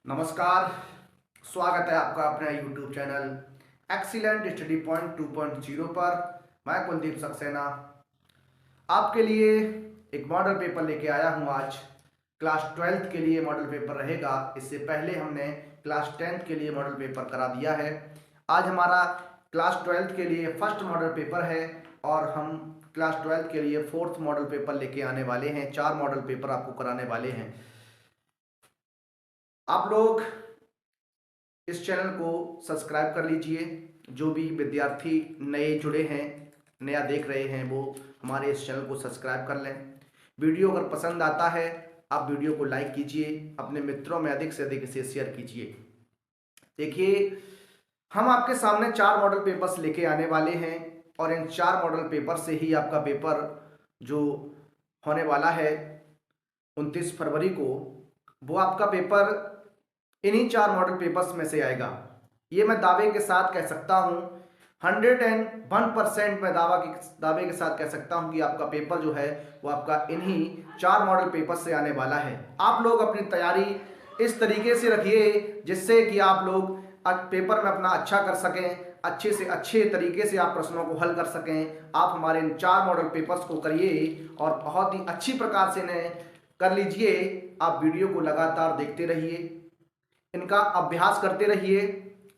नमस्कार। स्वागत है आपका अपने YouTube channel excellent study point 2.0 पर। मैं कुलदीप सक्सेना आपके लिए एक मॉडल पेपर लेके आया हूं। आज क्लास 12th के लिए मॉडल पेपर रहेगा। इससे पहले हमने क्लास 10th के लिए मॉडल पेपर करा दिया है। आज हमारा क्लास 12th के लिए फर्स्ट मॉडल पेपर है और हम क्लास 12th के लिए फोर्थ मॉडल पेपर लेके आने वाले हैं। 4 मॉडल पेपर आपको कराने वाले हैं। आप लोग इस चैनल को सब्सक्राइब कर लीजिए। जो भी विद्यार्थी नए जुड़े हैं, नया देख रहे हैं, वो हमारे इस चैनल को सब्सक्राइब कर लें। वीडियो अगर पसंद आता है आप वीडियो को लाइक कीजिए, अपने मित्रों में अधिक से अधिक इसे शेयर कीजिए। देखिए, हम आपके सामने 4 मॉडल पेपर्स लेके आने वाले हैं और इन 4 मॉडल पेपर से ही आपका पेपर जो होने वाला है 29 फरवरी को, वो आपका पेपर इन्हीं 4 मॉडल पेपर्स में से आएगा। ये मैं दावे के साथ कह सकता हूँ, 101% मैं दावे के साथ कह सकता हूँ कि आपका पेपर जो है वो आपका इन्हीं 4 मॉडल पेपर्स से आने वाला है। आप लोग अपनी तैयारी इस तरीके से रखिए जिससे कि आप लोग पेपर में अपना अच्छा कर सकें, अच्छे से अच्छे तरीके से आप प्रश्नों को हल कर सकें। आप हमारे इन 4 मॉडल पेपर्स को करिए और बहुत ही अच्छी प्रकार से इन्हें कर लीजिए। आप वीडियो को लगातार देखते रहिए, इनका अभ्यास करते रहिए।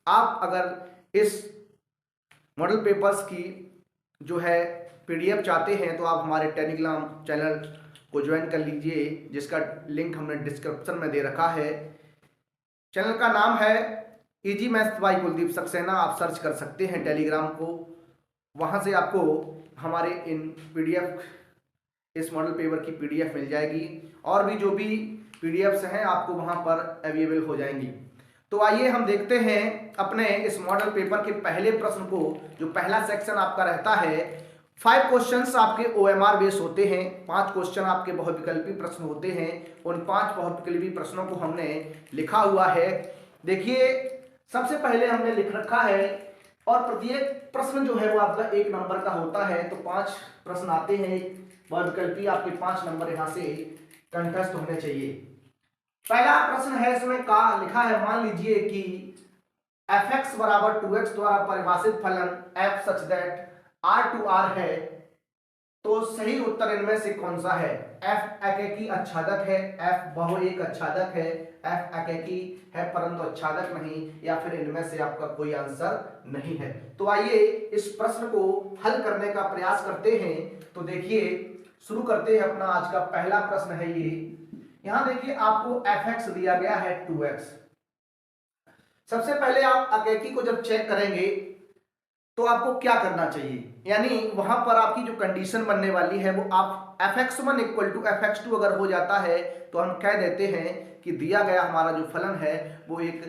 आप अगर इस मॉडल पेपर्स की जो है पीडीएफ चाहते हैं तो आप हमारे टेलीग्राम चैनल को ज्वाइन कर लीजिए, जिसका लिंक हमने डिस्क्रिप्शन में दे रखा है। चैनल का नाम है easy maths by Kuldeep Saxena. आप सर्च कर सकते हैं टेलीग्राम को, वहाँ से आपको हमारे इन पीडीएफ, इस मॉडल पेपर की पीडीएफ मिल जाएगी और भी जो भी पीडीएफ्स हैं आपको वहां पर अवेलेबल हो जाएंगी। तो आइए हम देखते हैं अपने इस मॉडल पेपर के पहले प्रश्न को। जो पहला सेक्शन आपका रहता है, 5 क्वेश्चंस आपके ओएमआर बेस होते हैं। 5 क्वेश्चन आपके बहुविकल्पी प्रश्न होते हैं। उन 5 बहुविकल्पी प्रश्नों को हमने लिखा हुआ है। देखिए, सबसे पहले हमने लिख रखा है और प्रत्येक प्रश्न जो है वो आपका 1 नंबर का होता है। तो 5 प्रश्न आते हैं बहुविकल्पी, आपके 5 नंबर यहां से कंठस्थ होने चाहिए। पहला प्रश्न है, इसमें का लिखा है, मान लीजिए कि fx बराबर 2x द्वारा परिभाषित फलन f such that r to r है, तो सही उत्तर इनमें से कौन सा है? f एकेकी आच्छादक है, f बहुएक आच्छादक है, f एकेकी है परंतु आच्छादक नहीं, या फिर इनमें से आपका कोई आंसर नहीं है। तो आइए इस प्रश्न को हल करने का प्रयास करते हैं। तो देखिए, शुरू करते हैं। अपना आज का पहला प्रश्न है ये। यहां देखिए, आपको fx दिया गया है 2x। सबसे पहले आप एकेकी को जब चेक करेंगे तो आपको क्या करना चाहिए, यानी वहां पर आपकी जो कंडीशन बनने वाली है वो आप fx1 इक्वल टू fx2 अगर हो जाता है तो हम कह देते हैं कि दिया गया हमारा जो फलन है वो एक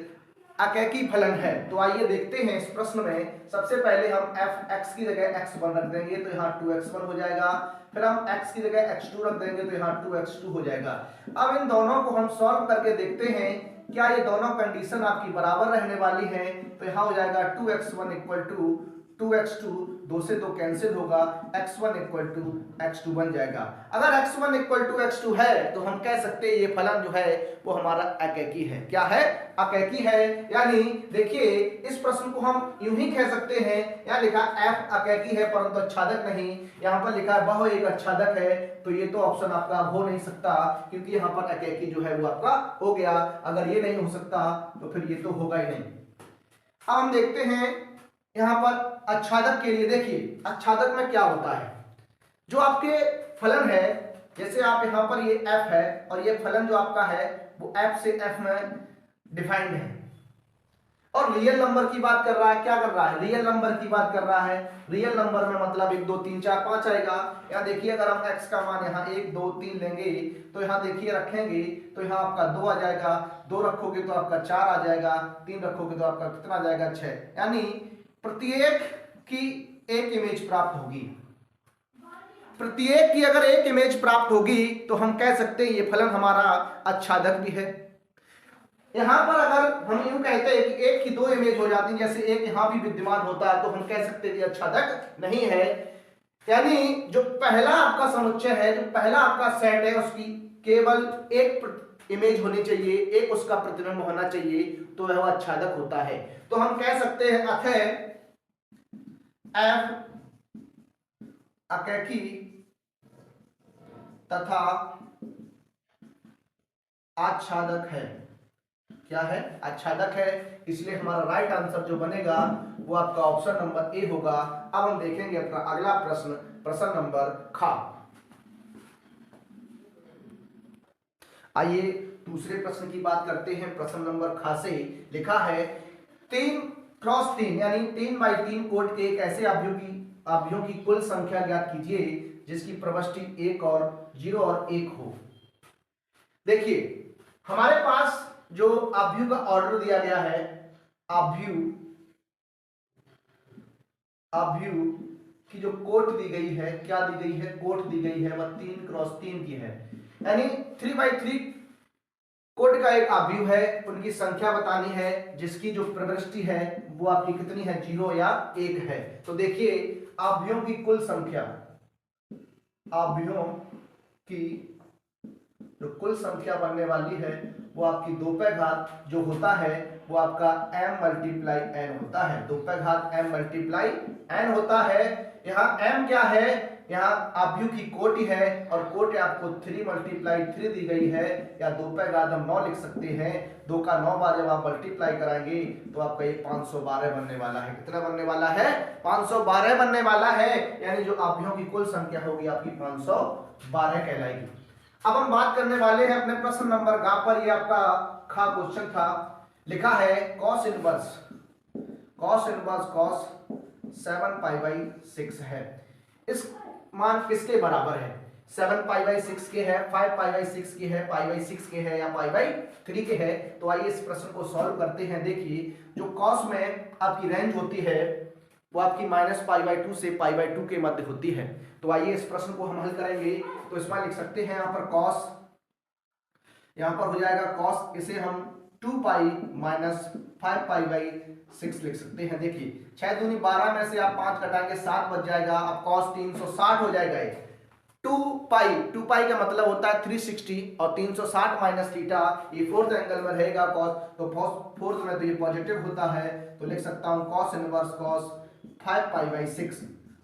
एकेकी फलन है। तो आइए देखते हैं इस प्रश्न में। सबसे पहले हम fx की जगह x1 रख देंगे तो यहाँ 2x1 हो जाएगा। फिर हम x की जगह x2 रख देंगे तो यहाँ 2x2 हो जाएगा। अब इन दोनों को हम सॉल्व करके देखते हैं क्या ये दोनों कंडीशन आपकी बराबर रहने वाली है। तो यहाँ हो जाएगा 2x1 इक्वल टू 2x2, 2 से 2 कैंसिल होगा, x1 इक्वल टू x2 बन जाएगा। अगर x1 इक्वल टू x2 है तो हम कह सकते हैं ये फलन जो है वो हमारा एकेकी है। क्या है? एकेकी है। यानी देखिए, इस प्रश्न को हम यूं ही कह सकते हैं, यहाँ लिखा f एकेकी है परंतु आच्छादक नहीं, यहाँ पर लिखा है बहुएक आच्छादक है। तो ये तो ऑप्शन आपका हो नहीं सकता, क्योंकि यहाँ पर एकेकी जो है वो आपका हो गया। अगर ये नहीं हो सकता तो फिर ये तो होगा ही नहीं। अब हम देखते हैं यहाँ पर आच्छादक के लिए। देखिए, आच्छादक में क्या होता है, जो आपके फलन है, जैसे आप यहाँ पर ये f है और ये फलन जो आपका है वो f से f में डिफाइंड है और रियल नंबर की बात कर रहा है। क्या कर रहा है? रियल नंबर की बात कर रहा है। रियल नंबर में मतलब 1 2 3 4 5 आएगा। यहाँ देखिए, अगर हम x का मान यहाँ 1 2 3 लेंगे तो यहाँ देखिए रखेंगे तो यहाँ आपका 2 आ जाएगा, 2 रखोगे तो आपका 4 आ जाएगा, 3 रखोगे तो आपका कितना आ जाएगा? 6। यानी प्रत्येक की एक इमेज प्राप्त होगी। प्रत्येक की अगर एक इमेज प्राप्त होगी तो हम कह सकते हैं ये फलन हमारा आच्छादक भी है। यहां पर अगर हम यूं कहते हैं कि एक की 2 इमेज हो जाती है, जैसे एक यहां भी विद्यमान होता है, तो हम कह सकते हैं ये आच्छादक नहीं है। यानी जो पहला आपका समुच्चय है, जो पहला आपका सेट है, उसकी केवल एक इमेज होनी चाहिए, एक उसका प्रतिबिंब होना चाहिए, तो वह आच्छादक होता है। तो हम कह सकते हैं अथय एफ अकैकी तथा आच्छादक है। क्या है? आच्छादक है। इसलिए हमारा राइट आंसर जो बनेगा वो आपका ऑप्शन नंबर ए होगा। अब हम देखेंगे अपना अगला प्रश्न, प्रश्न नंबर खा। आइए दूसरे प्रश्न की बात करते हैं। प्रश्न नंबर खा से लिखा है 3x3 यानी 3x3 कोट के एक ऐसे अवयवों की कुल संख्या ज्ञात कीजिए जिसकी प्रविष्टि 1 और 0 और 1 हो। देखिए हमारे पास जो अवयव का ऑर्डर दिया गया है, अवयव की जो कोट दी गई है, क्या दी गई है? कोट दी गई है, वह 3x3 की है। यानी 3x3 कोट का एक अवयव है, उनकी संख्या बतानी है जिसकी जो प्रविष्टि है वो आपकी कितनी है? 0 या 1 है। तो देखिए अवयवों की कुल संख्या, अवयवों की जो कुल संख्या बनने वाली है वो आपकी 2 पे घात जो होता है वो आपका m मल्टीप्लाई n होता है। 2 पे घात m मल्टीप्लाई n होता है। यहाँ m क्या है? यहाँ अवयव की कोटि है और कोटि आपको 3 मल्टीप्लाई 3 दी गई है, या 2 पे घात हम 9 लिख सकते हैं। 2 का 9 बार जब आप मल्टीप्लाई कराएंगे तो आपका ये 512 बनने वाला है। कितना बनने वाला है? 512 बनने वाला है। यानी जो अवयवों की कुल संख्या होगी आपकी 512 कहलाएगी। अब हम बात करने वाले हैं अपने प्रश्न नंबर गा पर। ये आपका खा क्वेश्चन था। लिखा है cos इनवर्स cos 7π/6 है। इस मान किसके बराबर है? 7π/6 के है, 5π/6 के है, π/6 के है या π/3 के है? तो आइए इस प्रश्न को सॉल्व करते हैं। देखिए जो cos में आपकी रेंज होती है वो आपकी -π/2 से π/2 के मध्य होती है। तो आइए इस प्रश्न को हम हल करेंगे। तो इसमें लिख सकते हैं यहाँ पर cos, यहाँ पर हो जाएगा cos, इसे हम 2π - 5π/6 लिख सकते हैं। देखिए 6 दूनी 12 में से आप 5 घटाएंगे 7 बच जाएगा। अब cos 360 हो जाएगा। 2π का मतलब होता है 360 और 360 माइनस थीटा, ये फोर्थ एंगल में रहेगा cos, तो फोर्थ में तो ये पॉजिटिव होता है। तो लिख सकता हूँ cos इनवर्स cos 5π/6।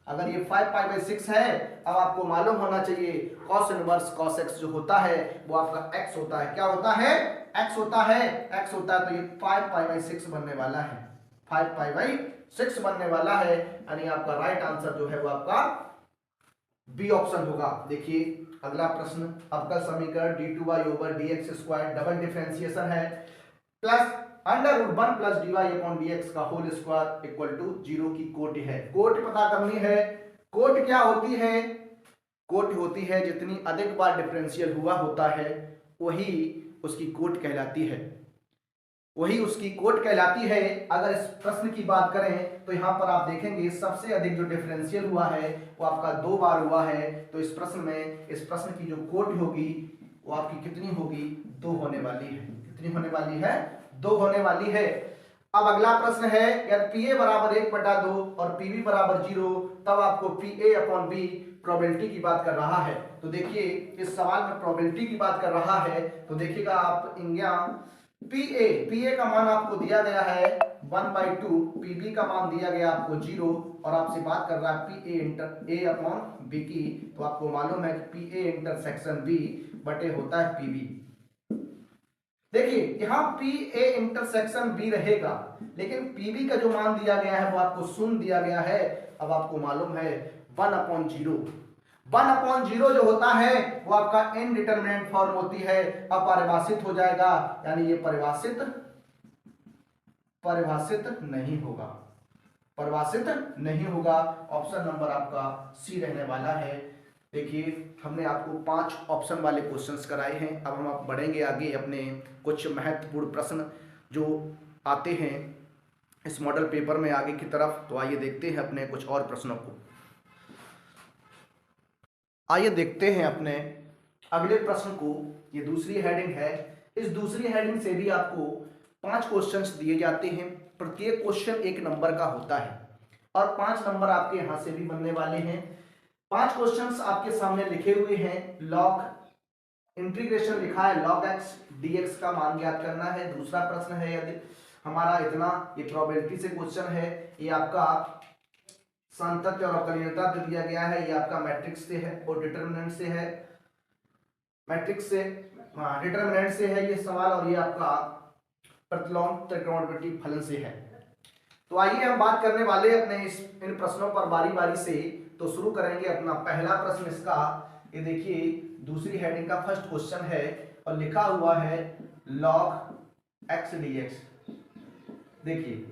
अगर ये 5π/6 है, अब आपको मालूम होना चाहिए cos इनवर्स cos x जो होता है वो आपका x होता है। क्या होता है? x होता है। x होता है तो ये 5π/6 बनने वाला है। 5π/6 बनने वाला है। यानी आपका राइट आंसर जो है वो आपका बी ऑप्शन होगा। देखिए अगला प्रश्न, अवकल समीकरण d2y/dx² डबल डिफरेंशिएशन है प्लस √1 + dy/dx का होल स्क्वायर इक्वल टू 0 की कोटि है। कोटि पता करनी है। कोटि क्या होती है? कोटि होती है जितनी अधिक बार डिफरेंशियल हुआ होता है वही उसकी कोटि कहलाती है, वही उसकी कोटि कहलाती है। अगर इस प्रश्न की बात करें तो यहाँ पर आप देखेंगे सबसे अधिक जो डिफरेंशियल हुआ है वो आपका 2 बार हुआ है। तो इस प्रश्न की जो कोटि होगी वो आपकी कितनी होगी? 2 होने वाली है। कितनी होने वाली है? 2 होने वाली है। अब अगला प्रश्न है यदि PA = 1/2 और PB = 0 तब आपको PA/B प्रोबेबिलिटी की बात कर रहा है। तो देखिए इस सवाल में प्रोबेबिलिटी की बात कर रहा है। तो देखिएगा आप PA का मान आपको दिया गया है 1/2, PB का मान दिया गया आपको 0 और आपसे बात कर रहा है PA/B की। तो आपको मालूम है कि PA/B बटे होता है PB। देखिए यहाँ PA/B रहेगा, लेकिन PB का जो मान दिया गया है वो आपको 0 दिया गया है। अब आपको मालूम है 1/0 जो होता है वो आपका इनडिटरमिनेट फॉर्म होती है, अपरिभाषित हो जाएगा। यानी ये परिभाषित नहीं होगा, परिभाषित नहीं होगा। ऑप्शन नंबर आपका सी रहने वाला है। देखिए हमने आपको 5 ऑप्शन वाले क्वेश्चंस कराए हैं। अब हम आप बढ़ेंगे आगे अपने कुछ महत्वपूर्ण प्रश्न जो आते हैं इस मॉडल पेपर में आगे की तरफ। तो आइए देखते हैं अपने कुछ और प्रश्नों को। आइए देखते हैं अपने अगले प्रश्न को। ये दूसरी हेडिंग है। इस दूसरी हेडिंग से भी आपको 5 क्वेश्चंस दिए जाते हैं। प्रत्येक क्वेश्चन 1 नंबर का होता है और 5 नंबर आपके यहां से भी बनने वाले हैं। 5 क्वेश्चंस आपके सामने लिखे हुए हैं। लॉग इंटीग्रेशन लिखा है log x dx का मान ज्ञात करना है। दूसरा प्रश्न है, यदि हमारा इतना, ये प्रोबेबिलिटी से क्वेश्चन है, ये आपका सांतत्य और अवकलनीयता पे दिया गया है, ये आपका मैट्रिक्स से है और डिटरमिनेंट से है, मैट्रिक्स से, हाँ डिटरमिनेंट से है ये सवाल, और ये आपका प्रतिलोम त्रिकोणमितीय फलन से है। तो आइए हम बात करने वाले अपने इन प्रश्नों पर बारी बारी से। तो शुरू करेंगे अपना पहला प्रश्न इसका, ये देखिए दूसरी हेडिंग का फर्स्ट क्वेश्चन है और लिखा हुआ है log x dx। देखिए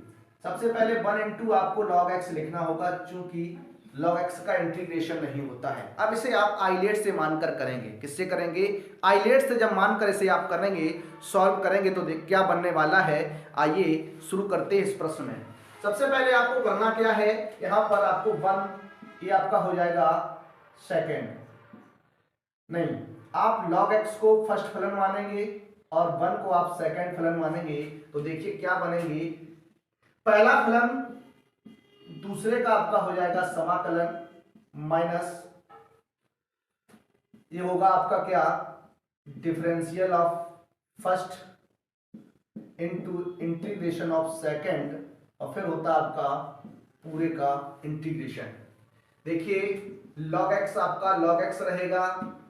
सबसे पहले 1 इंटू आपको log x लिखना होगा, चूंकि log x का इंटीग्रेशन नहीं होता है। अब इसे आप आइलेट से मानकर करेंगे। किससे करेंगे? आइलेट से जब मानकर इसे आप करेंगे, सॉल्व करेंगे, तो देख क्या बनने वाला है। आइए शुरू करते हैं इस प्रश्न में। सबसे पहले आपको करना क्या है, यहां पर आपको 1, ये आपका हो जाएगा सेकेंड, नहीं आप log x को फर्स्ट फलन मानेंगे और 1 को आप सेकेंड फलन मानेंगे। तो देखिए क्या बनेंगे, पहला फलन दूसरे का आपका हो जाएगा समाकलन माइनस, ये होगा आपका क्या, differential of first into integration of second, और फिर होता आपका पूरे का इंटीग्रेशन। देखिए log x आपका log x रहेगा,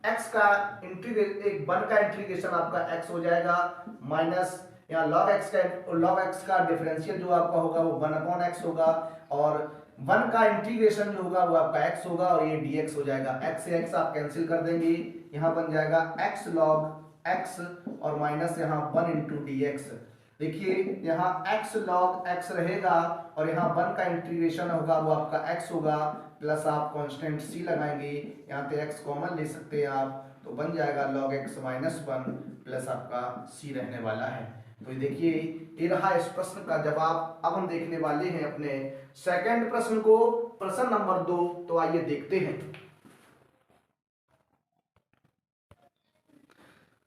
x का इंटीग्रेशन 1 का इंटीग्रेशन आपका x हो जाएगा, माइनस यहाँ log x का डिफरेंशियल जो आपका होगा वो 1/x होगा, और 1 का इंटीग्रेशन जो होगा वो आपका x होगा, और ये dx हो जाएगा। x से x आप कैंसिल कर देंगे, यहाँ बन जाएगा x log x और माइनस यहाँ 1 इंटू dx। देखिए यहाँ x log x रहेगा और यहाँ 1 का इंटीग्रेशन होगा वो आपका x होगा, प्लस आप कांस्टेंट c लगाएंगे, यहाँ पे x कॉमन ले सकते हैं आप, तो बन जाएगा log x माइनस 1 प्लस आपका c रहने वाला है। तो देखिए ये रहा इस प्रश्न का जवाब। अब हम देखने वाले हैं अपने सेकंड प्रश्न को, प्रश्न नंबर 2। तो आइए देखते हैं,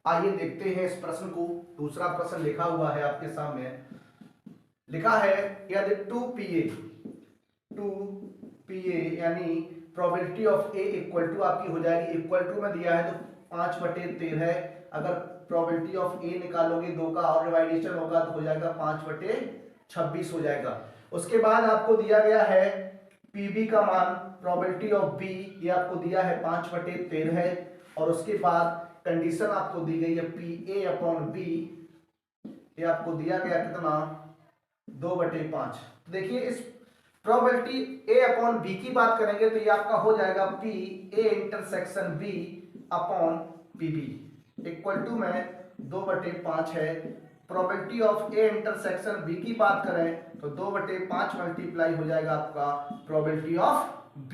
आइए देखते हैं इस प्रश्न को। दूसरा प्रश्न लिखा हुआ है आपके सामने, लिखा है यदि 2pa यानी probability of a equal to आपकी हो जाएगी, इक्वल टू में दिया है तो 5/13, अगर प्रोबेबिलिटी ऑफ a निकालोगे 2 का और डिवाइडेशन होगा तो हो जाएगा 5/26 हो जाएगा। उसके बाद आपको दिया गया है pb का मान, प्रोबेबिलिटी ऑफ b ये आपको दिया है 5/13, और उसके बाद कंडीशन आपको दी गई है pa/b, ये आपको दिया गया कितना, 2/5। तो देखिए इस प्रोबेबिलिटी a/b की बात करेंगे तो ये आपका हो जाएगा p a intersection b upon pb equal to में 2/5 है। Probability of a intersection b की बात करें तो 2/5 मल्टीप्लाई हो जाएगा आपका प्रोबेबिलिटी ऑफ b।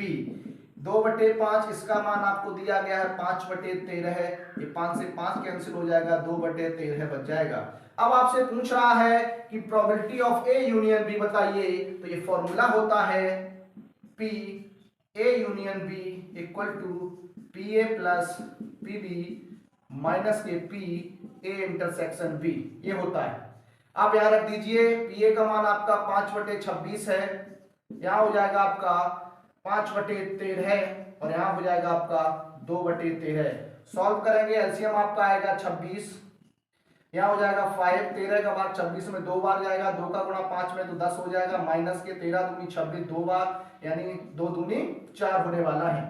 2/5 इसका मान आपको दिया गया है 5/13 है, ये 5 से 5 कैंसिल हो जाएगा, 2/13 बच जाएगा। अब आपसे पूछ रहा है कि probability of a union b बताइए, तो ये फॉर्मूला होता है p a union b equal to pa plus pb minus के p a इंटरसेक्शन b, ये होता है। आप यहां रख दीजिए pa का मान आपका 5/26 है, यहां हो जाएगा आपका 5/13 और यहां हो जाएगा आपका 2/13। सॉल्व करेंगे, एलसीएम आपका आएगा 26, यहाँ हो जाएगा 5, 13 का बार 26 में 2 बार जाएगा, 2 का गुणा 5 में तो 10 हो जाएगा, माइनस के 13 दूनी 26 2 बार, यानी 2 दूनी 4 होने वाला है।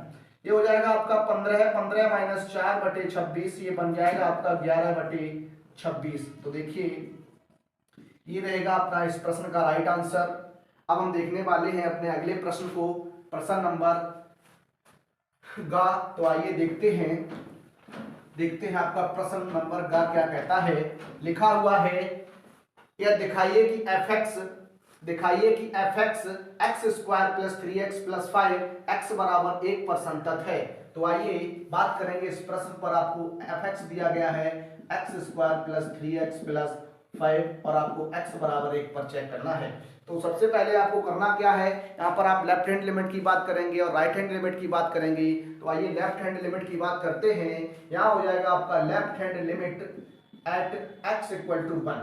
ये हो जाएगा आपका 15 माइनस 4/26, ये बन जाएगा आपका 11/26। तो देखिए ये रहेगा अपना इस प्रश्न का राइट आंसर। अब हम देखने वाले हैं अपने अगले प्रश्न को, प्रश्न नंबर गा। तो आइए देखते हैं आपका प्रश्न नंबर गा क्या कहता है। लिखा हुआ है यह दिखाइए कि fx x² plus 3x plus 5 x बराबर 1 पर संतत है। तो आइए बात करेंगे इस प्रश्न पर। आपको fx दिया गया है x² प्लस 3x प्लस 5 और आपको x बराबर 1 पर चेक करना है। तो सबसे पहले आपको करना क्या है, यहाँ पर आप लेफ्ट हैंड लिमिट की बात करेंगे और राइट हैंड लिमिट की बात करेंगे। तो आइए लेफ्ट हैंड लिमिट की बात करते हैं। यहाँ हो जाएगा आपका left hand limit at x equal to 1।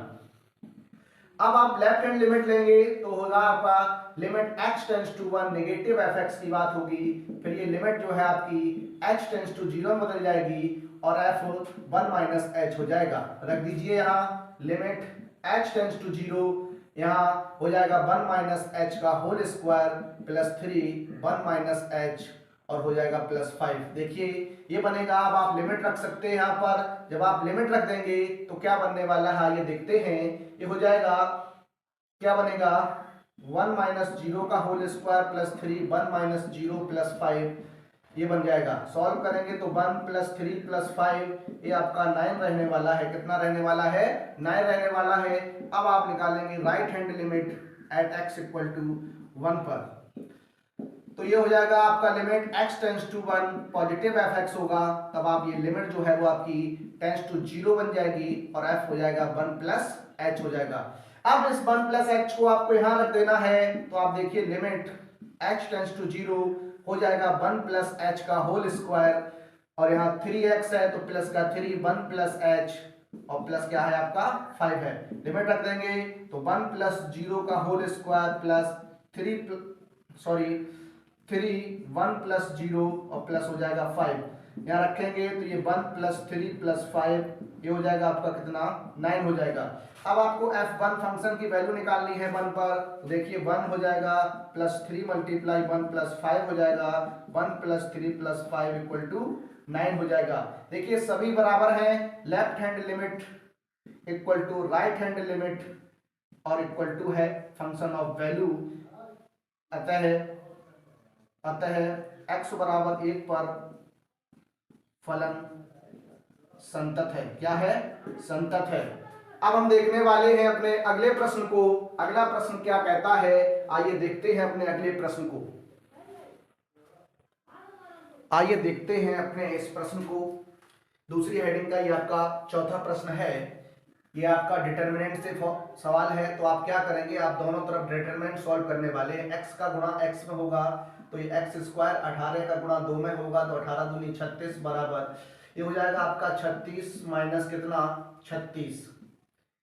अब आप लेफ्ट हैंड लिमिट लेंगे तो होगा आपका limit x tends to 1 negative fx की बात होगी, फिर ये लिमिट जो है आपकी h टेंस टू 0 में बदल जाएगी और f 1 माइनस h हो जाएगा। रख दीजिए यहाँ लिमिट h टेंस टू 0, यहाँ हो जाएगा 1 माइनस h का whole square plus 3 1 minus h और हो जाएगा प्लस 5। देखिए ये बनेगा। अब आप लिमिट रख सकते हैं यहाँ पर। जब आप लिमिट रख देंगे तो क्या बनने वाला है ये देखते हैं। ये हो जाएगा, क्या बनेगा 1 माइनस 0 का whole square plus 3 1 minus 0 plus 5 ये बन जाएगा। सॉल्व करेंगे तो 1 प्लस 3 प्लस 5 ये आपका 9 रहने वाला है। कितना रहने वाला है? 9 रहने वाला है। अब आप निकालेंगे right hand limit at x equal to 1 पर, तो ये हो जाएगा आपका limit x tends to 1 positive fx होगा। तब आप ये लिमिट जो है वो आपकी टेंस टू 0 बन जाएगी और f हो जाएगा 1 प्लस h हो जाएगा। अब इस 1 प्लस h को आपको यहां रख देना है, तो आप देखिए लिमिट h टेंस टू 0 हो जाएगा 1 प्लस h का होल स्क्वायर और यहाँ 3x है तो प्लस का 3 1 प्लस h और प्लस क्या है आपका 5 है। लिमिट रख देंगे तो 1 प्लस 0 का होल स्क्वायर प्लस 3 1 प्लस 0 और प्लस हो जाएगा 5। यहाँ रखेंगे तो ये 1 प्लस 3 प्लस 5 ये हो जाएगा आपका कितना 9 हो जाएगा। अब आपको f1 फंक्शन की वैल्यू निकालनी है 1 पर, तो देखिए 1 हो जाएगा प्लस 3 मल्टीप्लाई 1 प्लस 5 हो जाएगा 1 प्लस 3 प्लस 5 इक्वल टू 9 हो जाएगा। देखिए सभी बराबर हैं। Left hand limit equal to right hand limit और इक्वल टू है फंक्शन ऑफ वैल्यू। अतः x बराबर 1 पर फलन संतत है। क्या है? संतत है। अब हम देखने वाले हैं अपने अगले प्रश्न को। अगला प्रश्न क्या कहता है, आइए देखते हैं अपने अगले प्रश्न को। आइए देखते हैं अपने इस प्रश्न को। दूसरी हेडिंग का ये आपका चौथा प्रश्न है। ये आपका डिटर्मिनेंट से सवाल है, तो आप क्या करेंगे, आप दोनों तरफ डिटर्मिनेंट सॉल्व करने वाले हैं। x का गुणा x में होगा तो ये x स्क्वायर, 18 का गुणा 2 में होगा तो 18 दूनी 36 बराबर ये हो जाएगा आपका 36 माइनस कितना 36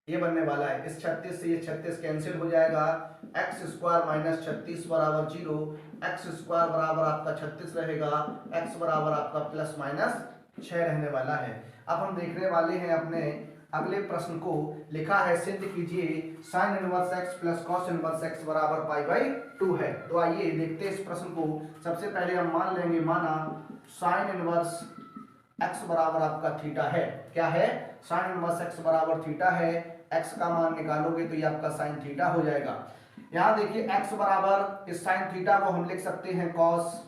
ये बनने वाला है। इस 36 से ये 36 कैंसिल हो जाएगा। x स्क्वायर माइनस 36 बराबर 0, x स्क्वायर बराबर आपका 36 रहेगा, x बराबर आपका प्लस माइनस 6 रहने वाला है। अब हम देखने वाले हैं अपने अगले प्रश्न को। लिखा है सिद्ध कीजिए sign inverse x plus cos inverse x बराबर पाई बाई 2 है। तो आइए देखते हैं इस प्रश्न को। सबसे पहले हम मान लेंगे, माना साइन इनवर्स x बराबर आपका थीटा है। क्या है? साइन इनवर्स x बराबर थीटा है। x का मान निकालोगे तो ये आपका साइन थीटा हो जाएगा। यहाँ देखिए x बराबर इस साइन थीटा को हम लिख सकते हैं cos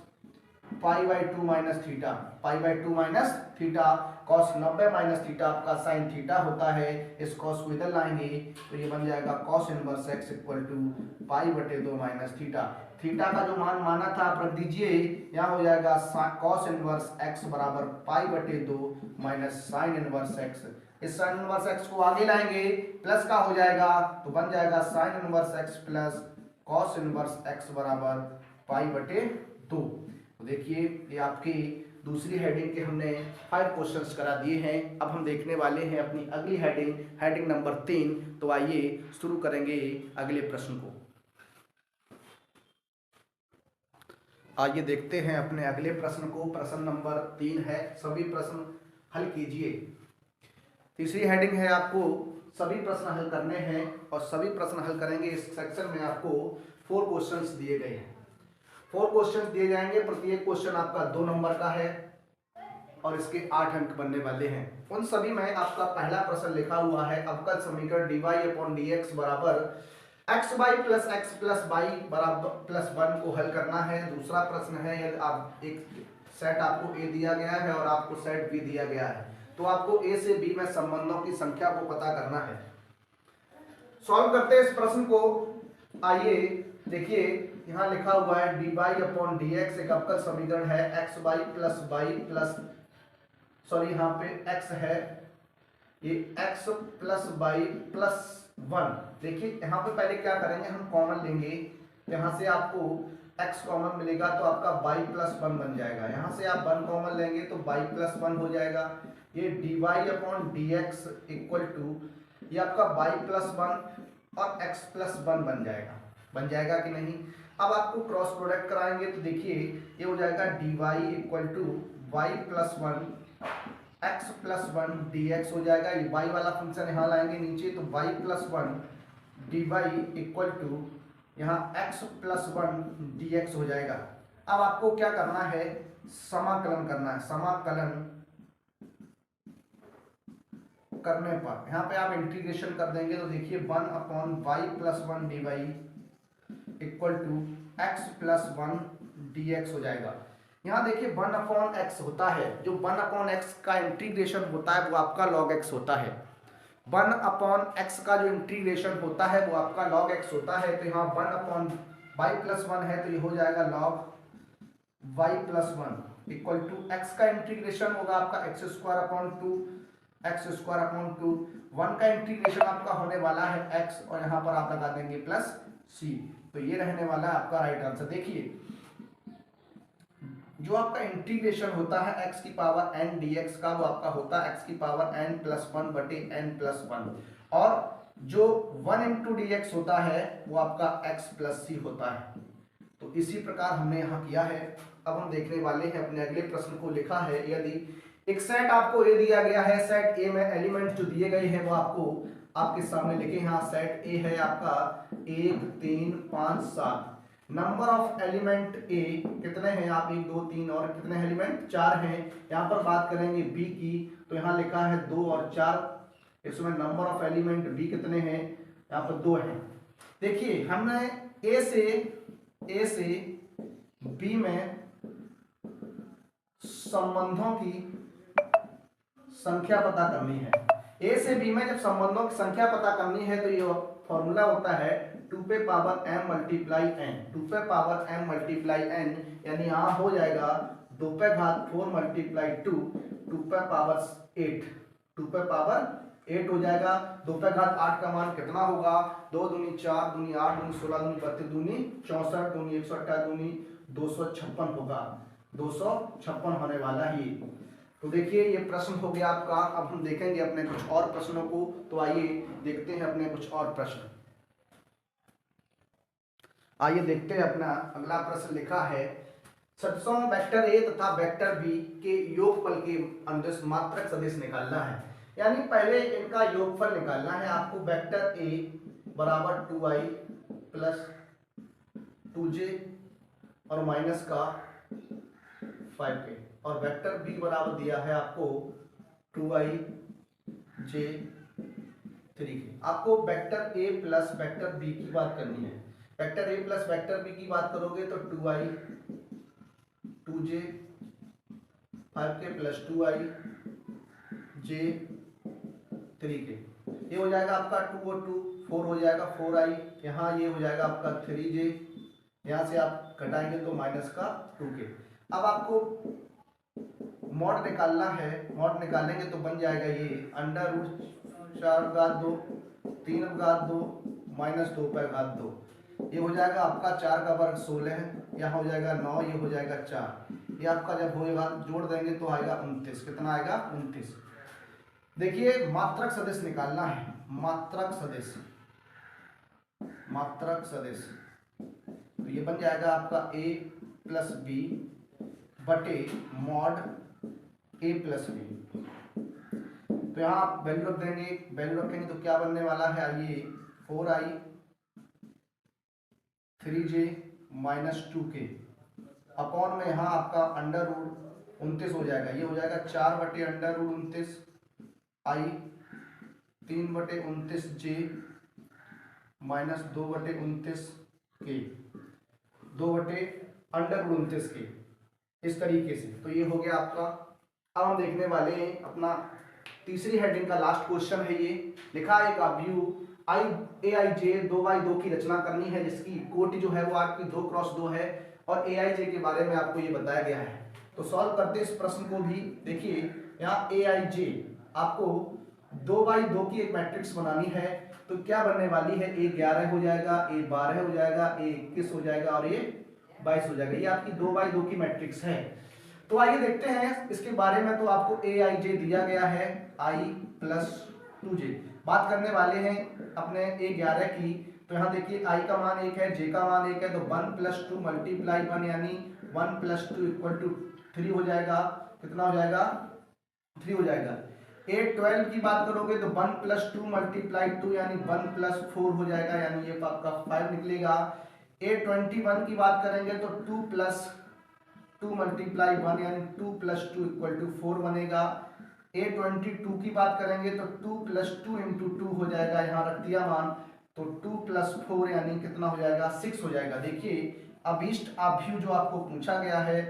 pi by 2 minus theta, pi by 2 minus theta. Cos 90 minus theta आपका साइन थीटा होता है। इस कॉस को इधर लाएंगे तो ये बन जाएगा cos inverse x equal to pi बटे 2 माइनस थीटा। थीटा का जो मान माना था आप रख दीजिए। यहाँ हो जाएगा कॉस इनवर्स x बराबर पाई बटे 2 माइनस साइन इनवर्स x। इस साइन इनवर्स x को आगे लाएंगे, प्लस का हो जाएगा तो बन जाएगा sign inverse x plus cos inverse x बराबर पाई बटे 2। तो देखिए ये आपकी दूसरी हेडिंग के हमने 5 क्वेश्चंस करा दिए हैं। अब हम देखने वाले हैं अपनी अगली हेडिंग, हेडिंग नंबर 3। तो आइए शुरू करेंगे अगले प्रश्न को। आइए देखते हैं अपने अगले प्रश्न को। प्रश्न नंबर 3 है, सभी प्रश्न हल कीजिए। तीसरी हेडिंग है आपको सभी प्रश्न हल करने हैं और सभी प्रश्न हल करेंगे। इस सेक्शन में आपको 4 क्वेश्चंस दिए गए हैं। 4 क्वेश्चन दिए जाएंगे, प्रत्येक क्वेश्चन आपका 2 नंबर का है और इसके 8 अंक बनने वाले हैं। उन सभी में आपका पहला प्रश्न लिखा हुआ है अवकल समीकरण dy अपॉन dx बराबर x by plus x plus by बराबर प्लस 1 को हल करना है। दूसरा प्रश्न है, यदि आप एक सेट आपको a दिया गया है और आपको सेट b दिया गया है तो आपको a से b में संबंधों की संख्या को पता करना है। सॉल्व करते हैं इस प्रश्न को। आइए देखिए यहाँ लिखा हुआ है dy अपॉन dx एक अवकल समीकरण है। x by plus by plus यहाँ पे x है, ये x प्लस बाई प्लस 1। देखिए यहाँ पे पहले क्या करेंगे, हम कॉमन लेंगे। यहाँ से आपको x कॉमन मिलेगा तो आपका बाई प्लस 1 बन जाएगा। यहाँ से आप 1 कॉमन लेंगे तो बाई प्लस 1 हो जाएगा। ये dy upon dx equal to ये आपका बाई प्लस 1 और x प्लस 1 बन जाएगा कि नहीं। अब आपको क्रॉस प्रोडक्ट कराएंगे तो देखिए ये हो जाएगा dy equal to y plus 1 x plus 1 dx हो जाएगा। ये y वाला फंक्शन यहाँ लाएंगे नीचे तो y plus 1 dy equal to यहाँ x प्लस 1 dx हो जाएगा। अब आपको क्या करना है, समाकलन करना है। समाकलन करने पर यहाँ पे आप इंटीग्रेशन कर देंगे तो देखिए 1 upon y plus 1 d y equal to x plus 1 d x हो जाएगा। यहाँ देखिए 1 अपॉन एक्स होता है, जो 1 अपॉन एक्स का इंटीग्रेशन होता है वो आपका लॉग एक्स होता है। 1 अपॉन एक्स का जो इंटीग्रेशन होता है वो आपका लॉग एक्स होता है। तो यहाँ 1 अपॉन वाई प्लस 1 है तो ये हो जाएगा log y plus 1 equal to x का इंटीग्रेशन होगा आपका x square upon 2 x square upon 2। 1 का इंटीग्रेशन आपका होने वाला है x और यहाँ पर आप लगा देंगे प्लस c। तो ये रहने वाला है आपका राइट आंसर। देखिए जो आपका इंटीग्रेशन होता है x की पावर n dx का वो आपका होता है x की पावर n प्लस 1 बटे n प्लस 1 और जो 1 इंटू dx होता है वो आपका x प्लस c होता है। तो इसी प्रकार हमने यहाँ किया है। अब हम देखने वाले हैं अपने अगले प्रश्न को। लिखा है यदि एक सेट आपको ए दिया गया है, सेट ए में एलिमेंट जो दिए गए हैं वो आपको आपके सामने लिखे। यहाँ सेट ए है आपका 1 3 5 7। नंबर ऑफ एलिमेंट ए कितने हैं, आप 1 2 3 और कितने एलिमेंट 4 हैं। यहाँ पर बात करेंगे बी की तो यहाँ लिखा है 2 और 4। इसमें नंबर ऑफ एलिमेंट बी कितने हैं, यहाँ पर 2 हैं। देखिए हमने ए से बी में संबंधों की संख्या पता करनी है। ए से बी में जब संबंधों की संख्या पता करनी है तो ये फॉर्मूला होता है 2 पे पावर m मल्टीप्लाई n। 2 पे पावर m मल्टीप्लाई n यानी यहाँ हो जाएगा 2 पे घात 4 मल्टीप्लाई 2 2 पे पावर 8। 2 पे पावर 8 हो जाएगा। 2 पे घात 8 का मान कितना होगा, 2 दूनी 4 दूनी 8 दूनी 16 दूनी 32 दूनी 64 दूनी 128 दूनी 256 होगा। 256 होने वाला ही। तो देखिए ये प्रश्न हो गया आपका। अब हम देखेंगे अपने कुछ और प्रश्नों को। तो आइए देखते हैं अपने कुछ और प्रश्न। आइए देखते हैं अपना अगला प्रश्न। लिखा है सदस्यों वेक्टर ए तथा वेक्टर बी के योगफल के अनुदिश मात्रक सदिश निकालना है। यानी पहले इनका योगफल निकालना है आपको। वेक्टर ए बराबर 2i प्लस 2j और माइनस का 5k और वेक्टर बी बराबर दिया है आपको 2i j 3k। आपको vector A plus vector B की बात करनी है। Vector A plus vector B की बात करोगे तो 2i 2j 5k plus 2i j 3k। ये हो जाएगा आपका 2 और 2 4 हो जाएगा 4i। यहाँ ये हो जाएगा आपका 3j। यहाँ से आप घटाएंगे तो माइनस का 2k। अब आपको मॉड निकालना है। मॉड निकालेंगे तो बन जाएगा ये अंडर रूट 4 घात 2 3 घात 2 माइनस 2 पर घात 2। ये हो जाएगा आपका 4 का वर्ग 16। यहाँ हो जाएगा 9, ये हो जाएगा 4। ये आपका जब होएगा जोड़ देंगे तो आएगा 29। कितना आएगा 29। देखिए मात्रक सदिश निकालना है। मात्रक सदिश तो ये बन जाएगा आपका a प्लस बी बटे मॉड a प्लस बी। तो यहाँ आप वैल्यू रख देंगे। वैल्यू रखेंगे तो क्या बनने वाला है, आइए 4i 3j minus 2k upon में यहाँ आपका अंडर रूट 29 हो जाएगा। ये हो जाएगा 4 बटे अंडर रूट 29 i 3 बटे 29 j माइनस 2 बटे 29 k 2 बटे अंडर रूट 29 k। इस तरीके से तो ये हो गया आपका। अब हम देखने वाले हैं अपना तीसरी हेडिंग का लास्ट क्वेश्चन है। ये लिखा है एक व्यू aij 2x2 की रचना करनी है जिसकी कोटि जो है वो आपकी 2x2 है और aij के बारे में आपको ये बताया गया है। तो सॉल्व करते इस प्रश्न को भी। देखिए यहाँ aij आपको 2x2 की एक मैट्रिक्स बनानी है। तो क्या बनने वाली है, a 11 हो जाएगा, a 12 हो जाएगा, a 21 हो जाएगा और ये 22 हो जाएगा। ये आपकी 2x2 की मैट्रिक्स है। तो आइए देखते हैं इसके बारे में। तो आपको aij दिया गया है i प्लस 2j। बात करने वाले हैं अपने A11 की। तो यहाँ देखिए I का मान 1 है, J का मान 1 है, तो 1 + 2 × 1 यानी 1 + 2 = 3 हो जाएगा। कितना हो जाएगा? 3 हो जाएगा। A12 की बात करोगे तो 1 + 2 × 2 यानी 1 + 4 हो जाएगा, यानी ये आपका 5 निकलेगा। A21 की बात करेंगे तो 2 + 2 × 1 यानी 2 + 2 = 4 बनेगा। A22 की बात करेंगे तो 2 + 2 × 2 हो जाएगा, यहाँ रख दिया मान, तो 2 + 4 यानी कितना हो जाएगा? 6 हो जाएगा। देखिए अभीष्ट आव्यूह जो आपको पूछा गया है,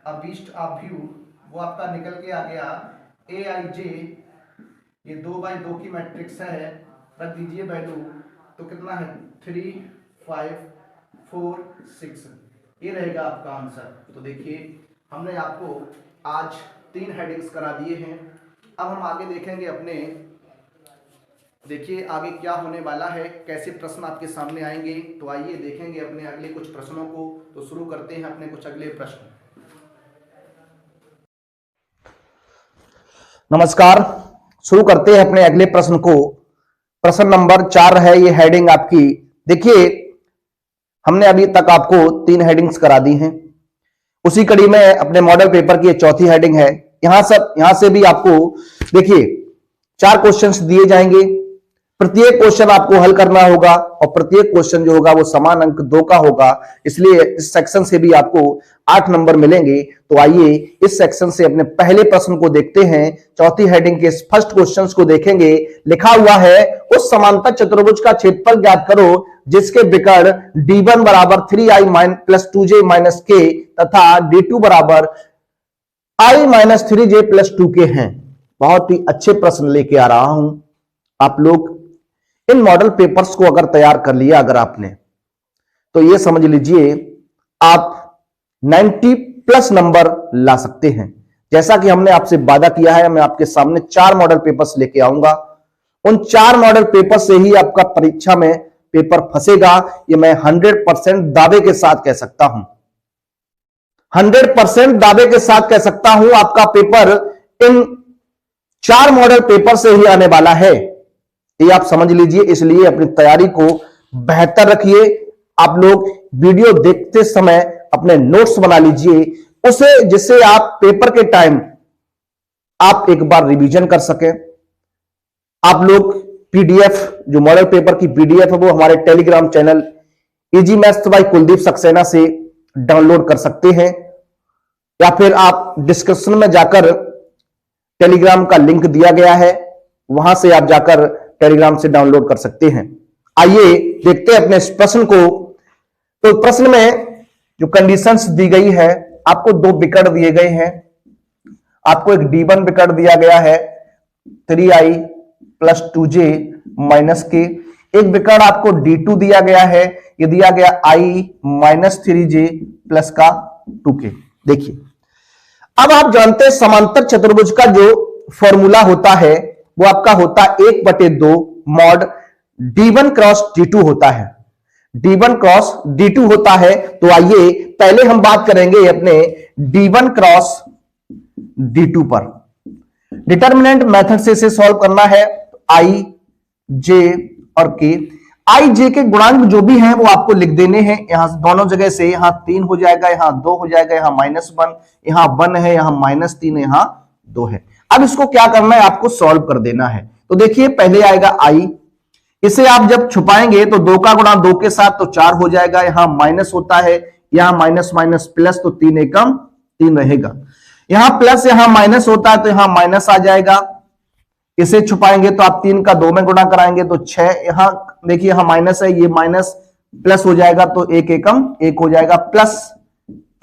अभीष्ट आव्यूह वो आपका निकल के आ गया Aij, ये 2/2 की मैट्रिक्स है, रख दीजिए वैल्यू, तो कितना है? 3, 5, 4, 6, ये रहेगा आपका आंसर। तो देखिए हमने आपको आज 3 हेडिंग्स करा दिए हैं। अब हम आगे देखेंगे अपने, देखिए आगे क्या होने वाला है, कैसे प्रश्न आपके सामने आएंगे। तो आइए देखेंगे अपने अगले कुछ प्रश्नों को। तो शुरू करते हैं अपने कुछ अगले प्रश्न। नमस्कार, शुरू करते हैं अपने अगले प्रश्न को। प्रश्न नंबर 4 है ये हेडिंग आपकी। देखिए हमने अभी तक आपको 3 हेडिंग्स करा दी हैं। उसी कड़ी में अपने मॉडल पेपर की चौथी हेडिंग है। यहां से भी आपको देखिए 4 क्वेश्चंस दिए जाएंगे। प्रत्येक क्वेश्चन आपको हल करना होगा और प्रत्येक क्वेश्चन जो होगा वो समान अंक 2 का होगा, इसलिए इस सेक्शन से भी आपको 8 नंबर मिलेंगे। तो आइए इस सेक्शन से अपने पहले प्रश्न को देखते हैं। चौथी हेडिंग के फर्स्ट क्वेश्चन को देखेंगे। लिखा हुआ है उस समांतर चतुर्भुज का क्षेत्रफल ज्ञात करो जिसके विकर्ण d1 = 3i + 2j - k तथा d2 = i - 3j + 2k हैं। बहुत ही अच्छे प्रश्न लेके आ रहा हूं। आप लोग इन मॉडल पेपर्स को अगर तैयार कर लिया अगर आपने, तो ये समझ लीजिए आप 90+ नंबर ला सकते हैं। जैसा कि हमने आपसे वादा किया है, मैं आपके सामने 4 मॉडल पेपर्स लेके आऊंगा। उन 4 मॉडल पेपर से ही आपका परीक्षा में पेपर फंसेगा, ये मैं 100% दावे के साथ कह सकता हूं। 100% दावे के साथ कह सकता हूं आपका पेपर इन 4 मॉडल पेपर से ही आने वाला है, ये आप समझ लीजिए। इसलिए अपनी तैयारी को बेहतर रखिए। आप लोग वीडियो देखते समय अपने नोट्स बना लीजिए उसे, जिससे आप पेपर के टाइम आप एक बार रिवीजन कर सकें। आप लोग पीडीएफ, जो मॉडल पेपर की पीडीएफ है, वो हमारे Telegram channel easy maths by Kuldeep Saxena से डाउनलोड कर सकते हैं, या फिर आप डिस्क्रिप्शन में जाकर टेलीग्राम का लिंक दिया गया है, वहां से आप जाकर टेलीग्राम से डाउनलोड कर सकते हैं। आइए देखते हैं अपने इस प्रश्न को। तो प्रश्न में जो कंडीशंस दी गई है, आपको 2 विकर्ण दिए गए हैं। आपको एक d1 विकर्ण दिया गया है 3i + 2j - k। एक विकर्ण आपको d2 दिया गया है, ये दिया गया i - 3j + 2k। देखिए अब आप जानते हैं समांतर चतुर्भुज का जो फॉर्मूला होता है वो आपका होता है 1/2 mod d1 × d2 होता है। d1 × d2 होता है। तो आइए पहले हम बात करेंगे अपने d1 × d2 पर। डिटर्मिनेंट मेथड से इसे सॉल्व करना है। i, j और k, i j के गुणांक जो भी हैं वो आपको लिख देने हैं यहां दोनों जगह से। यहां 3 हो जाएगा, यहां 2 हो जाएगा, यहां -1, यहां 1 है, यहां -3 है, यहां 2 है। अब इसको क्या करना है, आपको सॉल्व कर देना है। तो देखिए पहले आएगा i, इसे आप जब छुपाएंगे तो 2 का गुणा 2 के साथ तो 4 हो जाएगा, यहां माइनस होता है, यहां माइनस माइनस प्लस, तो 3 एकम 3 रहेगा। यहां प्लस यहां माइनस होता है तो यहां माइनस आ जाएगा। इसे छुपाएंगे तो आप 3 का 2 में गुणा कराएंगे तो 6, यहां देखिए यहां माइनस है, ये माइनस प्लस हो जाएगा तो 1 एकम 1 हो जाएगा, प्लस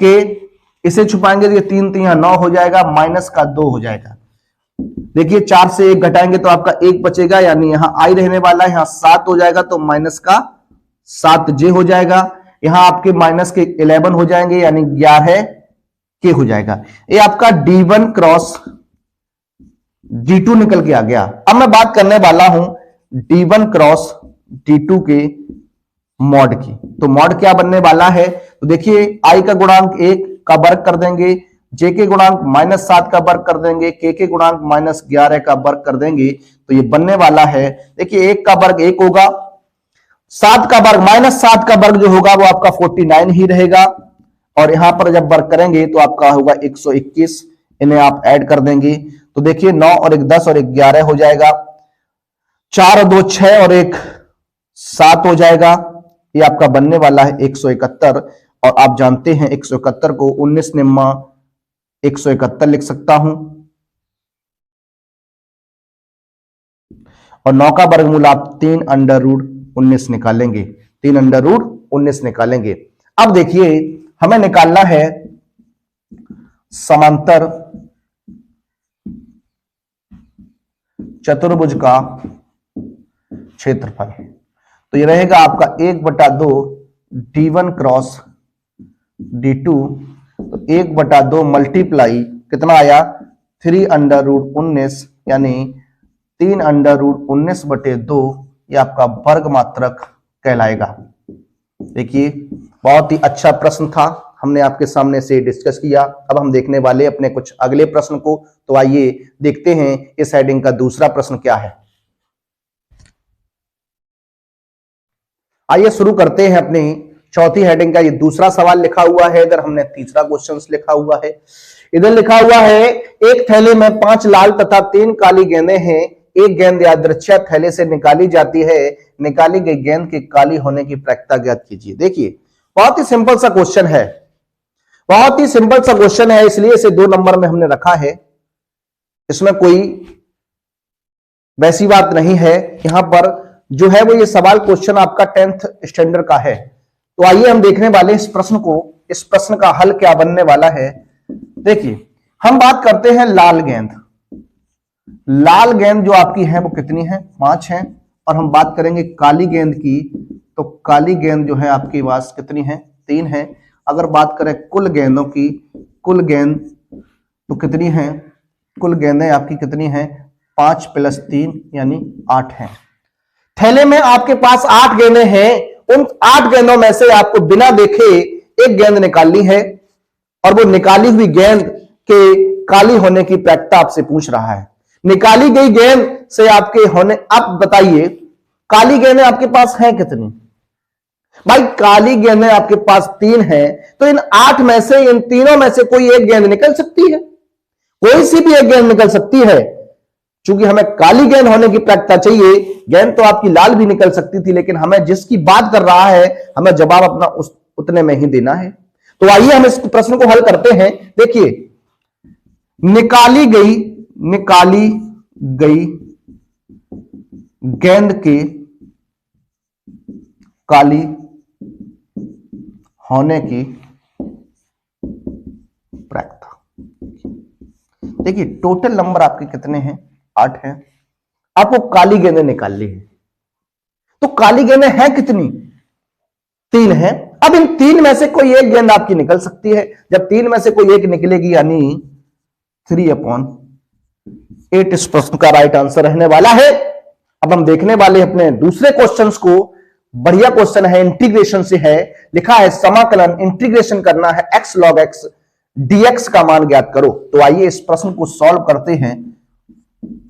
के इसे छुपाएंगे तो ये 3 3 यहां 9 हो जाएगा, माइनस का 2 हो जाएगा। देखिए 4 से 1 घटाएंगे तो आपका 1 बचेगा, यानी यहां आई रहने वाला है, यहां 7 हो जाएगा तो माइनस का 7j हो जाएगा। यहां आपके माइनस के 11 हो जाएंगे, यानी 11 के हो जाएगा। ये आपका d1 क्रॉस d2 निकल के आ गया। अब मैं बात करने वाला हूं d1 क्रॉस d2 के मॉड की। तो मॉड क्या बनने वाला है, तो देखिए i का गुणांक 1 का वर्ग कर देंगे, जे के गुणांक -7 का वर्ग कर देंगे, के गुणांक -11 का वर्ग कर देंगे, तो ये बनने वाला है, देखिए 1 का वर्ग 1 होगा, 7 का वर्ग -7 का वर्ग जो होगा वो आपका 49 ही रहेगा, और यहां पर जब वर्ग करेंगे तो आपका होगा 121, इन्हें आप ऐड कर देंगे तो देखिए 9 और 1 10 और 1 11 हो जाएगा, 4 और 2 6 और 1 7 हो जाएगा, ये आपका बनने वाला है 171। और आप जानते हैं 171 को 19 निम्मा 171 लिख सकता हूं, और 9 का वर्गमूल आप 3√19 निकालेंगे, 3√19 निकालेंगे। अब देखिए हमें निकालना है समांतर चतुर्भुज का क्षेत्रफल, तो ये रहेगा आपका 1/2 d1 क्रॉस d2, तो 1/2 मल्टीप्लाई कितना आया 3√19 यानी 3√19/2, ये आपका वर्ग मात्रक कहलाएगा। देखिए बहुत ही अच्छा प्रश्न था, हमने आपके सामने से डिस्कस किया। अब हम देखने वाले अपने कुछ अगले प्रश्न को, तो आइए देखते हैं इस हेडिंग का दूसरा प्रश्न क्या है। आइए शुरू करते हैं अपनी चौथी हेडिंग का। ये दूसरा सवाल लिखा हुआ है, इधर हमने तीसरा क्वेश्चन लिखा हुआ है। इधर लिखा हुआ है एक थैले में 5 लाल तथा 3 काली गेंदें हैं, एक गेंद यादृच्छिक थैले से निकाली जाती है, निकाली गई गेंद के काली होने की प्रायिकता ज्ञात कीजिए। देखिए बहुत ही सिंपल सा क्वेश्चन है, बहुत ही सिंपल सा क्वेश्चन है, इसलिए इसे 2 नंबर में हमने रखा है। इसमें कोई वैसी बात नहीं है, यहां पर जो है वो ये सवाल क्वेश्चन आपका 10th स्टैंडर्ड का है। तो आइए हम देखने वाले इस प्रश्न को, इस प्रश्न का हल क्या बनने वाला है। देखिए हम बात करते हैं लाल गेंद, लाल गेंद जो आपकी है वो कितनी है 5 है, और हम बात करेंगे काली गेंद की, तो काली गेंद जो है आपके पास कितनी है 3 है। अगर बात करें कुल गेंदों की, कुल गेंद तो कितनी है, कुल गेंदें आपकी कितनी है 5 + 3 यानी 8 है। थैले में आपके पास 8 गेंदें हैं, उन 8 गेंदों में से आपको बिना देखे एक गेंद निकालनी है, और वो निकाली हुई गेंद के काली होने की प्रायिकता आपसे पूछ रहा है। निकाली गई गेंद से आपके होने, आप बताइए काली गेंदें आपके पास हैं कितनी। भाई काली गेंदें आपके पास 3 हैं, तो इन 8 में से, इन तीनों में से कोई एक गेंद निकल सकती है, कोई सी भी एक गेंद निकल सकती है। चूंकि हमें काली गेंद होने की प्रायिकता चाहिए, गेंद तो आपकी लाल भी निकल सकती थी, लेकिन हमें जिसकी बात कर रहा है हमें जवाब अपना उतने में ही देना है। तो आइए हम इस प्रश्न को हल करते हैं। देखिए निकाली गई गेंद के काली होने की प्रायिकता। देखिए टोटल नंबर आपके कितने हैं 8 हैं, आपको काली गेंदें निकालनी है, तो काली गेंदें हैं कितनी 3 हैं। अब इन 3 में से कोई एक गेंद आपकी निकल सकती है, जब 3 में से कोई एक निकलेगी यानी 3/8 इस प्रश्न का राइट आंसर रहने वाला है। अब हम देखने वाले अपने दूसरे क्वेश्चंस को, बढ़िया क्वेश्चन है, इंटीग्रेशन से है, लिखा है समाकलन इंटीग्रेशन करना है x log x dx का मान ज्ञात करो। तो आइए इस प्रश्न को सॉल्व करते हैं।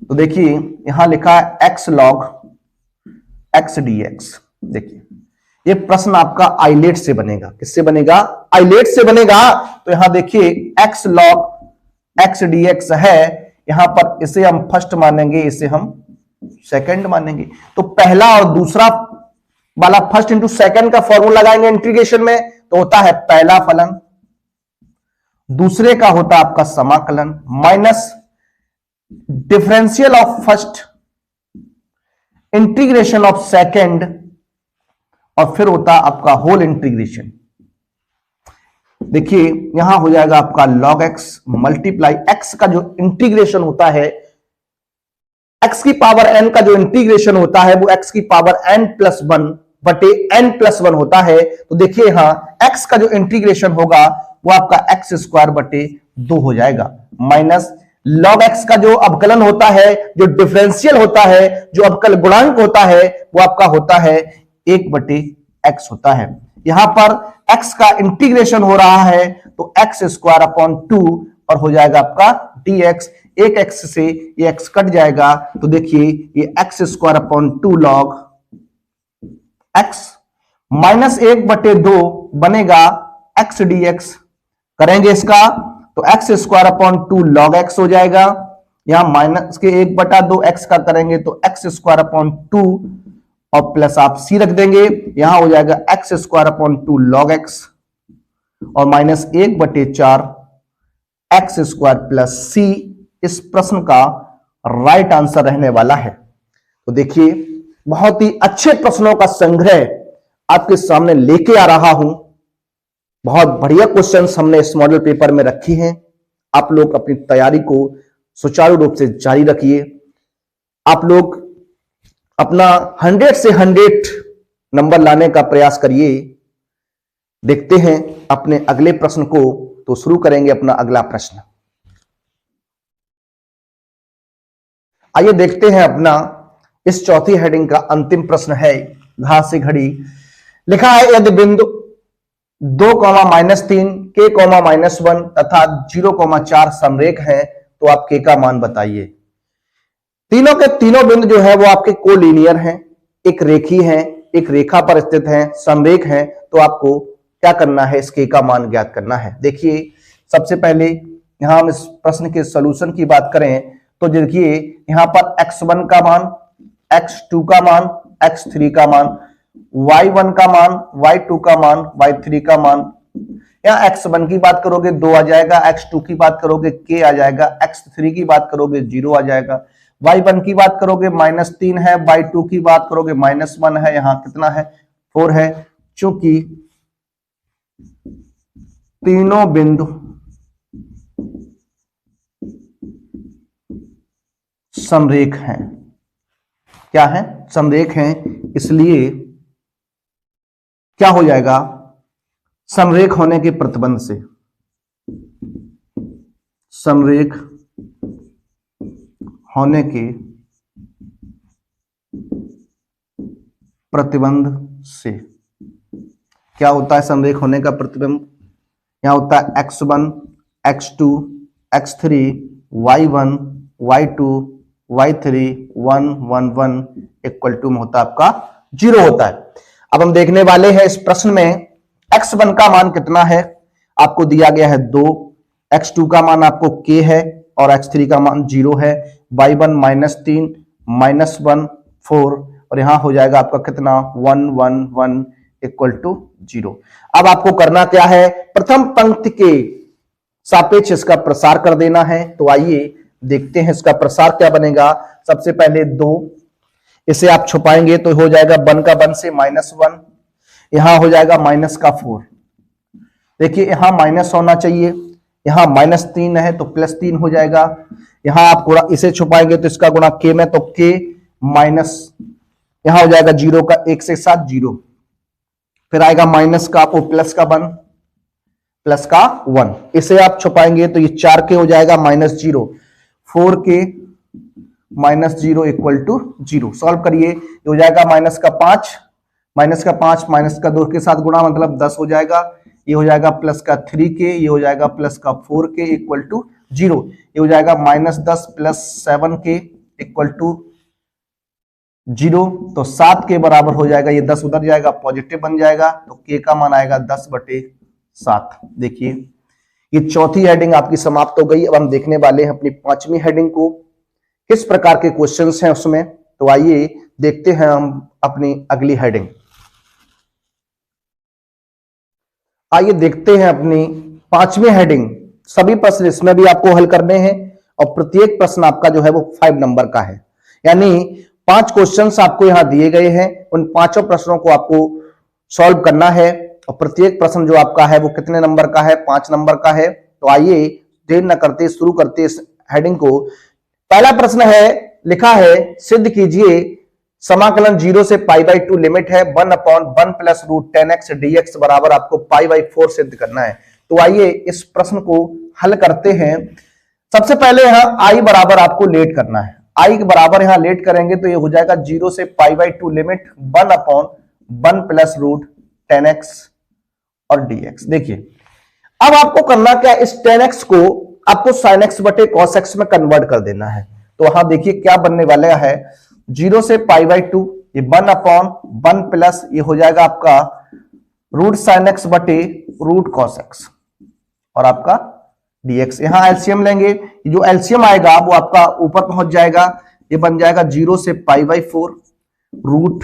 तो देखिए यहां लिखा है x log x dx। देखिए ये प्रश्न आपका आइलेट से बनेगा, किससे बनेगा आइलेट से बनेगा। तो यहां देखिए x log x dx है, यहां पर इसे हम फर्स्ट मानेंगे, इसे हम सेकंड मानेंगे। तो पहला और दूसरा वाला फर्स्ट इंटू सेकंड का फॉर्मूला लगाएंगे इंटीग्रेशन में, तो होता है पहला फलन, दूसरे का होता आपका समाकलन minus differential of first integration of second, और फिर होता आपका होल इंटीग्रेशन। देखिए यहां हो जाएगा आपका log x मल्टीप्लाई x का जो इंटीग्रेशन होता है, x की पावर n का जो इंटीग्रेशन होता है वो x की पावर n+1 बटे n+1 होता है। तो देखिए यहां x का जो इंटीग्रेशन होगा वो आपका x² बटे 2 हो जाएगा, माइनस log x का जो अवकलन होता है, जो डिफरेंशियल होता है, जो अवकल गुणांक होता है वो आपका होता है 1/x होता है। यहां पर x का इंटीग्रेशन हो रहा है तो x² 2 और हो जाएगा आपका dx। एक x से ये x कट जाएगा तो देखिए ये x square upon 2 log x minus 1/2 बनेगा x dx। करेंगे इसका तो x square upon 2 log x हो जाएगा। यहां माइनस के 1/2 x का करेंगे तो x स्क्वायर अपॉन 2 और प्लस आप c रख देंगे। यहां हो जाएगा x square upon 2 log x और minus 1/4 x square plus c इस प्रश्न का राइट आंसर रहने वाला है। तो देखिए बहुत ही अच्छे प्रश्नों का संग्रह आपके सामने लेके आ रहा हूं। बहुत बढ़िया क्वेश्चंस हमने इस मॉडल पेपर में रखी हैं। आप लोग अपनी तैयारी को सुचारू रूप से जारी रखिए। आप लोग अपना 100 से 100 नंबर लाने का प्रयास करिए। देखते हैं अपने अगले प्रश्न को। तो शुरू करेंगे अपना अगला प्रश्न। आइए देखते हैं अपना इस चौथी हेडिंग का अंतिम प्रश्न है घास से घड़ी। लिखा है यदि बिंदु 2,-3 k, -1 तथा 0,4 समरेख है तो आप k का मान बताइए। तीनों के तीनों बिंदु जो है वो आपके कोलिनियर हैं, एक रेखी है, एक रेखा पर स्थित है, समरेख है। तो आपको क्या करना है, इस k का मान ज्ञात करना है। देखिए सबसे पहले यहां हम इस प्रश्न के सॉल्यूशन की बात करें तो देखिए यहां पर x1 का मान, x2 का मान, x3 का मान, y1 का मान, y2 का मान, y3 का मान। यहां x1 की बात करोगे 2 आ जाएगा, x2 की बात करोगे k आ जाएगा, x3 की बात करोगे 0 आ जाएगा, y1 की बात करोगे -3 है, y2 की बात करोगे -1 है। यहां कितना है, 4 है। चूंकि तीनों बिंदु समरेख हैं, क्या है, समरेख हैं, इसलिए क्या हो जाएगा, समरेख होने के प्रतिबंध से, समरेख होने के प्रतिबंध से क्या होता है, समरेख होने का प्रतिबंध यहां होता है x1, x2, x3, y1, y2, y3, 1, 1, 1 equal to में होता है आपका 0 होता है। अब हम देखने वाले हैं इस प्रश्न में x1 का मान कितना है, आपको दिया गया है 2, x2 का मान आपको k है और x3 का मान 0 है, y1 -3, -1, 4 और यहां हो जाएगा आपका कितना 1, 1, 1 इक्वल टू 0। अब आपको करना क्या है, प्रथम पंक्ति के सापेक्ष इसका प्रसार कर देना है। तो आइए देखते हैं इसका प्रसार क्या बनेगा। सबसे पहले 2, इसे आप छुपाएंगे तो हो जाएगा 1 का 1 से -1, यहां हो जाएगा माइनस का 4। देखिए यहां माइनस होना चाहिए, यहां -3 है तो +3 हो जाएगा। यहां आप गुणा, इसे छुपाएंगे तो इसका गुणा k में, तो k माइनस यहां हो जाएगा 0 का 1 से 7 0, फिर आएगा माइनस का आपको प्लस का 1, प्लस का 1, इसे आप छुपाएंगे तो ये 4k हो जाएगा -0, 4k -0 इक्वल टू 0। सॉल्व करिए, ये हो जाएगा माइनस का 5, माइनस का 2 के साथ गुणा मतलब 10 हो जाएगा। ये हो जाएगा प्लस का 3k, ये हो जाएगा प्लस का 4k इक्वल टू 0। ये हो जाएगा -10 + 7k इक्वल टू 0, तो 7 के बराबर हो जाएगा। ये 10 उधर जाएगा, पॉजिटिव बन जाएगा, तो k का मान आएगा 10/7। देखिए ये चौथी हेडिंग आपकी समाप्त हो गई। अब हम देखने वाले हैं अपनी 5वीं हेडिंग को, किस प्रकार के क्वेश्चंस हैं उसमें। तो आइए देखते हैं हम अपनी अगली हेडिंग। आइए देखते हैं अपनी 5वीं हेडिंग। सभी प्रश्न इसमें भी आपको हल करने हैं और प्रत्येक प्रश्न आपका जो है वो 5 नंबर का है, यानी 5 क्वेश्चंस आपको यहां दिए गए हैं। उन 5 प्रश्नों को आपको सॉल्व करना है और प्रत्येक प्रश्न जो आपका है वो कितने नंबर का है, 5 नंबर का है। तो आइए देर न करते शुरू करते इस हेडिंग को। पहला प्रश्न है, लिखा है सिद्ध कीजिए समाकलन 0 से π/2 लिमिट है 1/1 + √10x dx बराबर आपको π/4 सिद्ध करना है। तो आइए इस प्रश्न को हल करते हैं। सबसे पहले यहां i बराबर आपको लेट करना है। i के बराबर यहां लेट करेंगे तो ये हो जाएगा 0 से π/2 लिमिट 1/1 + √10x और dx। देखिए अब आपको करना क्या, इस 10x को आपको साइन एक्स बटे कॉस एक्स में कन्वर्ट कर देना है। तो वहां देखिए क्या बनने वाला है, 0 से पाई बाई 2, ये 1/1 प्लस ये हो जाएगा आपका रूट साइन एक्स बटे रूट कॉस एक्स और आपका dx। यहां एलसीएम लेंगे, जो एलसीएम आएगा वो आपका ऊपर पहुंच जाएगा, ये बन जाएगा 0 से pi by 4 root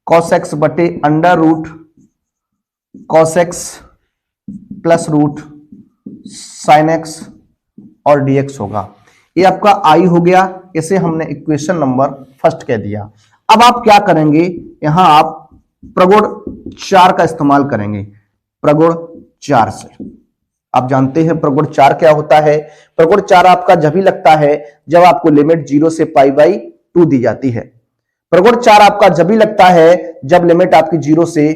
cos x बटे under root cos x plus root sine x और dx होगा। ये आपका आई हो गया, इसे हमने इक्वेशन नंबर फर्स्ट कह दिया। अब आप क्या करेंगे, यहां आप प्रगुण 4 का इस्तेमाल करेंगे। प्रगुण 4 से आप जानते हैं प्रगुण 4 क्या होता है। प्रगुण 4 आपका जब भी लगता है जब आपको लिमिट 0 से पाई बाई 2 दी जाती है। प्रगुण 4 आपका जब भी लगता है जब लिमिट आपकी 0 से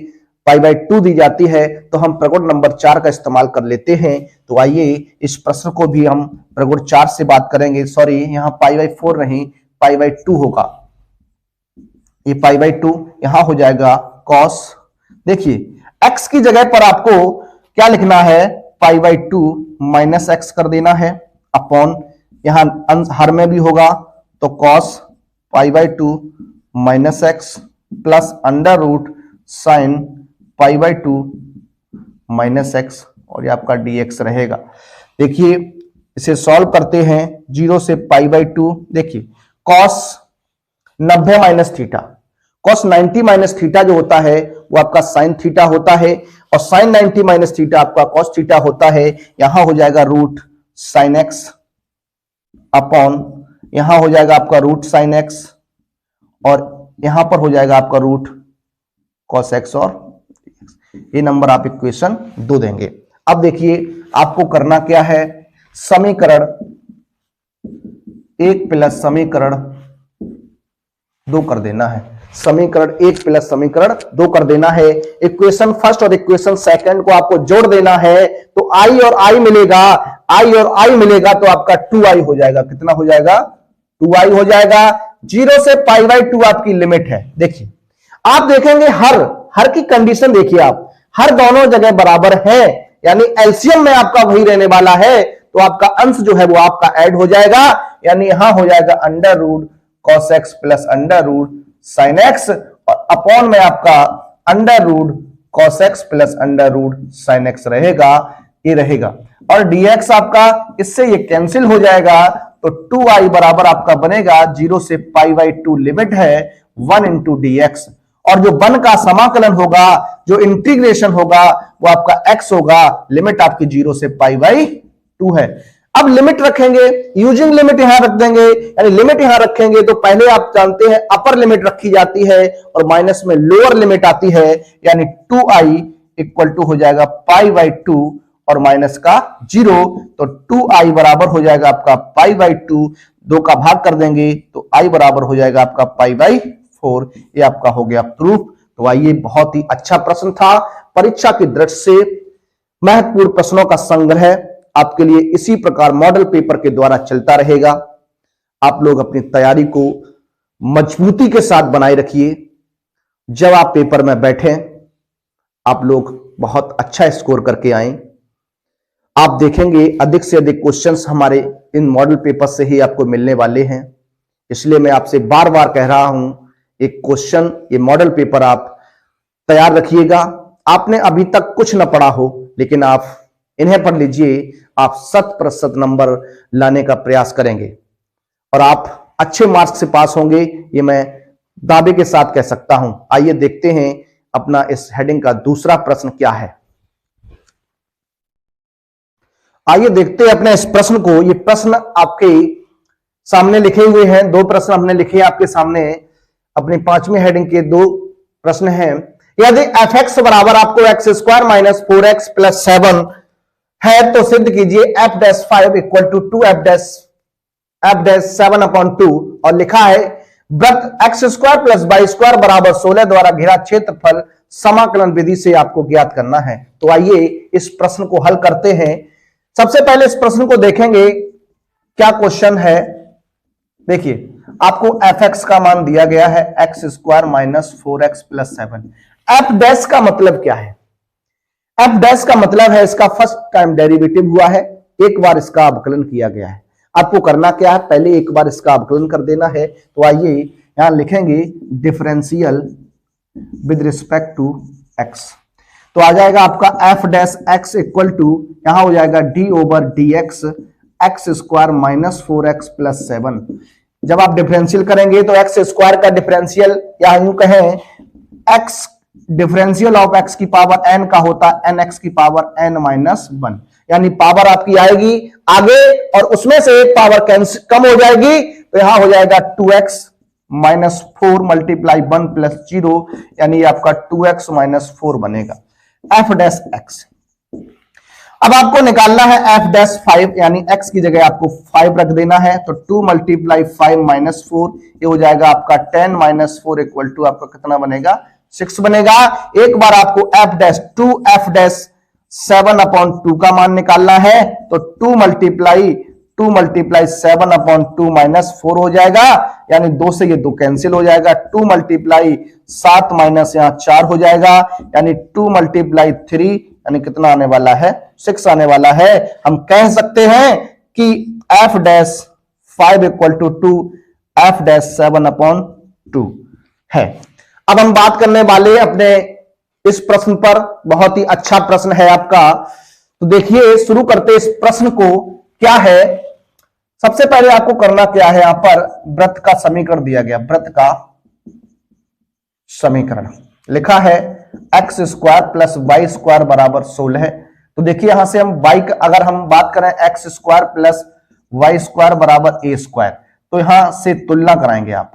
पाई बाई 2 दी जाती है, तो हम प्रगुण नंबर 4 का इस्तेमाल कर लेते हैं। तो आइए इस प्रश्न को भी हम प्रगुण 4 से बात करेंगे। सॉरी, यहां पाई बाई 4 नहीं, पाई बाई 2 होगा। ये पाई बाई 2 यहां हो जाएगा कॉस, देखिए x की जगह पर आपको क्या लिखना है, पाई बाई 2 माइनस एक्स कर देना है अपॉन, यहां हर में भी होगा तो cos pi by 2 minus x plus under root sine pi by 2 minus x और ये आपका dx रहेगा। देखिए इसे सॉल्व करते हैं, 0 से पाई बाई 2, देखिए cos 90 minus theta, cos 90 minus theta जो होता है वो आपका साइन थीटा होता है और साइन 90 माइनस थीटा आपका कॉस थीटा होता है। यहां हो जाएगा रूट साइन एक्स अपॉन, यहां हो जाएगा आपका रूट साइन एक्स और यहां पर हो जाएगा आपका रूट कॉस एक्स और ये नंबर आप इक्वेशन 2 देंगे। अब देखिए आपको करना क्या है, समीकरण 1 प्लस समीकरण 2 कर देना है। समीकरण 1 प्लस समीकरण 2 कर देना है। इक्वेशन फर्स्ट और इक्वेशन सेकंड को आपको जोड़ देना है, तो आई और आई मिलेगा, आई और आई मिलेगा तो आपका 2i हो जाएगा। कितना हो जाएगा, 2i हो जाएगा। 0 से पाई बाई 2 आपकी लिमिट है। देखिए आप देखेंगे हर की कंडीशन देखिए, आप हर दोनों जगह बराबर है, यानी एलसीएम में आपका वही रहने वाला है, तो आपका अंश जो है वो आपका ऐड हो जाएगा, यानी यहां हो जाएगा under root cos x plus under root sine x और अपॉन में आपका under root cos x plus under root sine x रहेगा, ये रहेगा। और dx आपका इससे ये कैंसिल हो जाएगा, तो 2i बराबर आपका बनेगा 0 से पाई बाई 2 लिमिट है 1 इंटू dx, और जो 1 का समाकलन होगा, जो इंटीग्रेशन होगा वो आपका x होगा, लिमिट आपकी 0 से पाई बाई 2 है। अब लिमिट रखेंगे, यूजिंग लिमिट यहां रख देंगे, यानी लिमिट यहां रखेंगे तो पहले आप जानते हैं अपर लिमिट रखी जाती है और माइनस में लोअर लिमिट आती है, यानी 2i इक्वल टू हो जाएगा पाई बाई 2 और माइनस का 0, तो 2i बराबर हो जाएगा आपका पाई बाई 2, 2 का भाग कर देंगे तो i बराबर हो जाएगा आपका पाई बाई 4। ये आपका हो गया प्रूफ। तो आइए, बहुत ही अच्छा प्रश्न था, परीक्षा की दृष्टि से महत्वपूर्ण प्रश्नों का संग्रह आपके लिए इसी प्रकार मॉडल पेपर के द्वारा चलता रहेगा। आप लोग अपनी तैयारी को मजबूती के साथ बनाए रखिए। जब आप पेपर में बैठें आप लोग बहुत अच्छा स्कोर करके आए। आप देखेंगे अधिक से अधिक क्वेश्चंस हमारे इन मॉडल पेपर से ही आपको मिलने वाले हैं, इसलिए मैं आपसे बार बार कह रहा हूं, एक क्वेश्चन, ये मॉडल पेपर आप तैयार रखिएगा। आपने अभी तक कुछ न पढ़ा हो, लेकिन आप इन्हें पढ़ लीजिए, आप 100% नंबर लाने का प्रयास करेंगे और आप अच्छे मार्क्स से पास होंगे, ये मैं दावे के साथ कह सकता हूं। आइए देखते हैं अपना इस हेडिंग का दूसरा प्रश्न क्या है। आइए देखते हैं अपने इस प्रश्न को। ये प्रश्न आपके सामने लिखे हुए हैं, 2 प्रश्न हमने लिखे आपके सामने। अपनी 5वीं हेडिंग के 2 प्रश्न हैं। यदि एफ एक्स बराबर आपको x square minus 4x plus 7 है तो सिद्ध कीजिए f dash 5 equal to 2 f dash 7 upon 2, और लिखा है वृत्त x square plus y square बराबर 16 द्वारा घिरा क्षेत्रफल समाकलन विधि से आपको ज्ञात करना है। तो आइए इस प्रश्न को हल करते हैं। सबसे पहले इस प्रश्न को देखेंगे क्या क्वेश्चन है। देखिए आपको एफ एक्स का मान दिया गया है x square minus 4x plus 7। F dash का मतलब क्या है? एफ डैश का मतलब है इसका फर्स्ट टाइम डेरिवेटिव हुआ है, एक बार इसका अवकलन किया गया है। आपको करना क्या है, पहले एक बार इसका अवकलन कर देना है। तो आइए यहां लिखेंगे differential with respect to x. तो आ जाएगा आपका f dash x equal to, यहां हो जाएगा d over d x x square minus 4x plus 7। जब आप डिफरेंशियल करेंगे तो एक्स स्क्वायर का डिफरेंशियल, या यूं कहें एक्स डिफरेंशियल ऑफ एक्स की पावर n का होता है एन एक्स की पावर n माइनस 1, यानी पावर आपकी आएगी आगे और उसमें से एक पावर कम हो जाएगी, तो यहां हो जाएगा 2x माइनस 4 मल्टीप्लाई 1 प्लस 0, यानी आपका 2x माइनस 4 बनेगा एफ डैश एक्स। अब आपको निकालना है एफ डैश 5, यानी x की जगह आपको 5 रख देना है। तो 2 मल्टीप्लाई 5 माइनस 4, ये हो जाएगा आपका 10 माइनस 4 इक्वल टू आपका कितना बनेगा, 6 बनेगा। एक बार आपको F dash 2 f dash 7 upon 2 का मान निकालना है, तो 2 मल्टीप्लाई 7 अपॉन 2 माइनस 4 हो जाएगा, यानी 2 से ये 2 कैंसिल हो जाएगा। 2 मल्टीप्लाई 7 माइनस यहां 4 हो जाएगा, यानी 2 मल्टीप्लाई 3, यानी कितना आने वाला है, 6 आने वाला है। हम कह सकते हैं कि f dash 5 equal to 2 f dash 7 upon 2 है। अब हम बात करने वाले अपने इस प्रश्न पर, बहुत ही अच्छा प्रश्न है आपका। तो देखिए शुरू करते इस प्रश्न को। क्या है, सबसे पहले आपको करना क्या है, यहां पर वृत्त का समीकरण दिया गया, वृत्त का समीकरण लिखा है x square plus y square बराबर 16 है। तो देखिए यहां से हम वाई, अगर हम बात करें x square plus y square बराबर ए स्क्वायर, तो यहां से तुलना कराएंगे आप।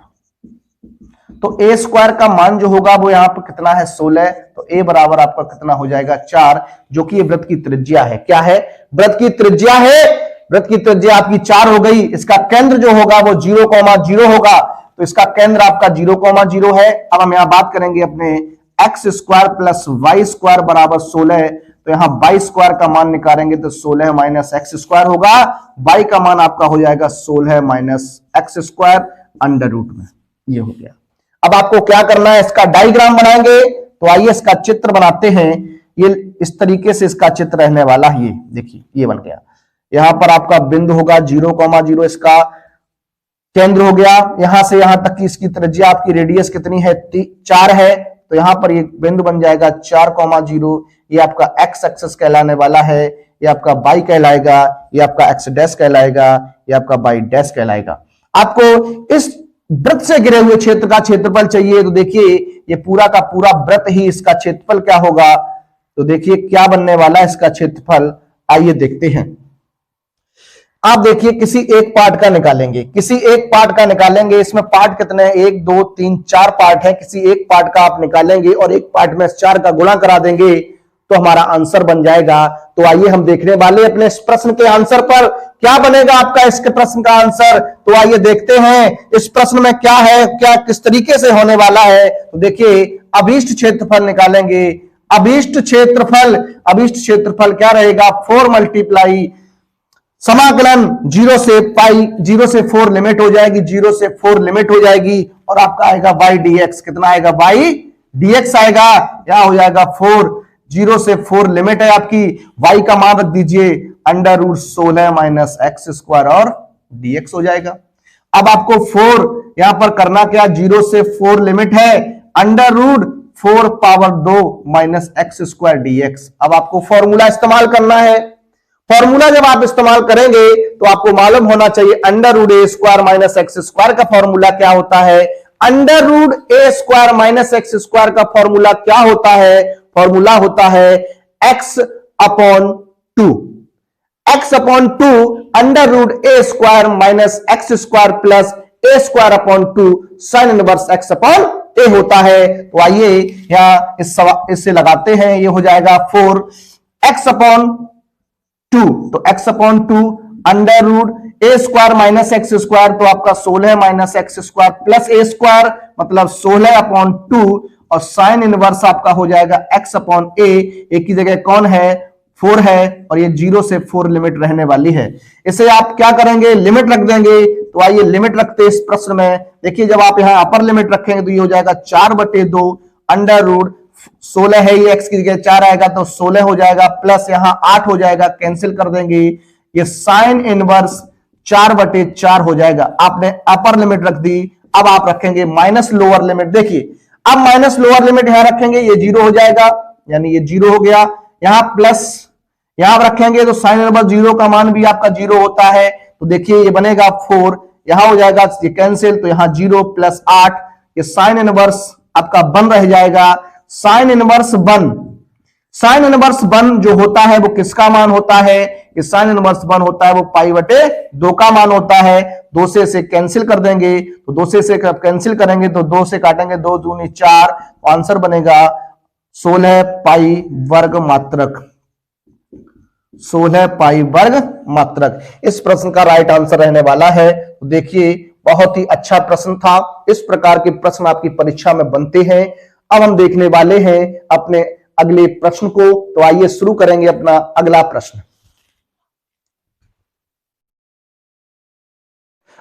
तो ए स्क्वायर का मान जो होगा वो यहां पर कितना है, 16। तो ए बराबर आपका कितना हो जाएगा, 4, जो कि ये वृत्त की त्रिज्या है। क्या है, वृत्त की त्रिज्या है। वृत्त की त्रिज्या आपकी 4 हो गई। इसका केंद्र जो होगा वो 0,0 होगा, तो इसका केंद्र आपका 0,0 है। अब हम यहां बात करेंगे अपने x square plus y square बराबर 16, तो यहां वाई स्क्वायर का मान निकालेंगे तो 16 माइनस एक्स स्क्वायर होगा। वाई का मान आपका हो जाएगा 16 minus x square under root में, ये हो गया। अब आपको क्या करना है, इसका डायग्राम बनाएंगे। तो आइए इसका चित्र बनाते हैं। ये इस तरीके से इसका चित्र रहने वाला है। ये देखिए ये बन गया। यहां पर आपका बिंदु होगा 0,0, इसका केंद्र हो गया। यहां से यहां तक की इसकी त्रिज्या आपकी रेडियस कितनी है, 4 है। तो यहां पर ये बिंदु बन जाएगा 4,0। ये आपका एक्स एक्सिस कहलाने वाला है, ये आपका वाई कहलाएगा, ये आपका एक्स डैश कहलाएगा, ये आपका वाई डैश कहलाएगा। आपको इस वृत्त से घिरे हुए क्षेत्र का क्षेत्रफल चाहिए। तो देखिए ये पूरा का पूरा वृत्त ही, इसका क्षेत्रफल क्या होगा, तो देखिए क्या बनने वाला है इसका क्षेत्रफल। आइए देखते हैं। आप देखिए किसी एक पार्ट का निकालेंगे, किसी एक पार्ट का निकालेंगे। इसमें पार्ट कितने हैं, 1 2 3 4 पार्ट है। किसी एक पार्ट का आप निकालेंगे और एक पार्ट में 4 का गुणा करा देंगे तो हमारा आंसर बन जाएगा। तो आइए हम देखने वाले अपने इस प्रश्न के आंसर पर, क्या बनेगा आपका इसके प्रश्न का आंसर। तो आइए देखते हैं इस प्रश्न में क्या है, क्या किस तरीके से होने वाला है। तो देखिए अभीष्ट क्षेत्रफल निकालेंगे। अभीष्ट क्षेत्रफल क्या रहेगा, 4 मल्टीप्लाई समाकलन 0 से पाई, 0 से 4 लिमिट हो जाएगी, 0 से 4 लिमिट हो जाएगी और आपका आएगा y dx। कितना आएगा, y dx आएगा। यहां हो जाएगा 4, 0 से 4 लिमिट है आपकी। y का मान रख दीजिए under root 16 minus x square और dx हो जाएगा। अब आपको 4 यहां पर करना क्या, 0 से 4 लिमिट है, under root 4 power 2 minus x square dx। अब आपको फॉर्मूला इस्तेमाल करना है। फॉर्मूला जब आप इस्तेमाल करेंगे तो आपको मालूम होना चाहिए under root a square minus x square का फॉर्मूला क्या होता है। Under root a square minus x square का फॉर्मूला क्या होता है, फॉर्मूला होता है x upon 2, x upon 2 under root a square minus x square plus a square upon 2 sine inverse x upon a होता है। तो आइए यहां इससे लगाते हैं, ये हो जाएगा 4x अपॉन 2, तो x upon 2 under root a square minus x square, तो आपका 16 minus x square plus a square मतलब 16 अपॉन 2 और साइन इनवर्स आपका हो जाएगा x अपॉन ए। एक की जगह कौन है, 4 है और ये 0 से 4 लिमिट रहने वाली है। इसे आप क्या करेंगे, लिमिट रख देंगे। तो आइए लिमिट रखते हैं इस प्रश्न में। देखिए जब आप यहां अपर लिमिट रखेंगे तो ये हो जाएगा 4/2 अंडर रूट 16 है, ये x की जगह 4 आएगा तो 16 हो जाएगा, प्लस यहां 8 हो जाएगा, कैंसिल कर देंगे। ये साइन इनवर्स 4/4 हो जाएगा। आपने अपर लिमिट रख दी, अब आप रखेंगे माइनस लोअर लिमिट। देखिए अब माइनस लोअर लिमिट यहां रखेंगे, ये 0 हो जाएगा, यानी ये 0 हो गया। यहां प्लस यहां रखेंगे तो साइन इनवर्स 0 का मान भी आपका 0 होता है। तो देखिए ये बनेगा 4, यहां हो जाएगा ये कैंसिल, तो यहां 0 + 8, ये साइन इनवर्स आपका 1 रह जाएगा। साइन इनवर्स 1, साइन इनवर्स 1 जो होता है वो किसका मान होता है? ये साइन इनवर्स 1 होता है वो π/2 का मान होता है। 2 से इसे कैंसिल कर देंगे, तो 2 से इसे कैंसिल करेंगे तो 2 से काटेंगे, 2 दूनी 4, तो आंसर बनेगा 16 पाई वर्ग मात्रक। 16 पाई वर्ग मात्रक इस प्रश्न का राइट आंसर रहने वाला है। तो देखिए बहुत ही अच्छा प्रश्न था। इस प्रकार के प्रश्न आपकी परीक्षा में बनते हैं। अब हम देखने वाले हैं अपने अगले प्रश्न को। तो आइए शुरू करेंगे अपना अगला प्रश्न।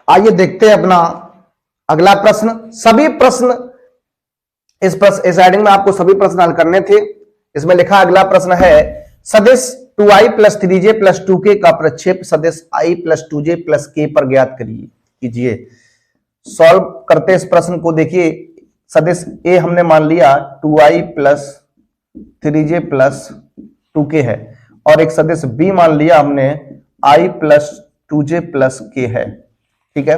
आइए देखते हैं अपना अगला प्रश्न। सभी प्रश्न इस हेडिंग में आपको सभी प्रश्न हल करने थे। इसमें लिखा अगला प्रश्न है सदिश 2i + 3j + 2k का प्रक्षेप सदिश i + 2j + k पर ज्ञात कीजिए। सॉल्व करते इस प्रश्न को। देखिए सदिश a हमने मान लिया 2i + 3j + 2k है, और एक सदिश b मान लिया हमने i + 2j + k है। ठीक है,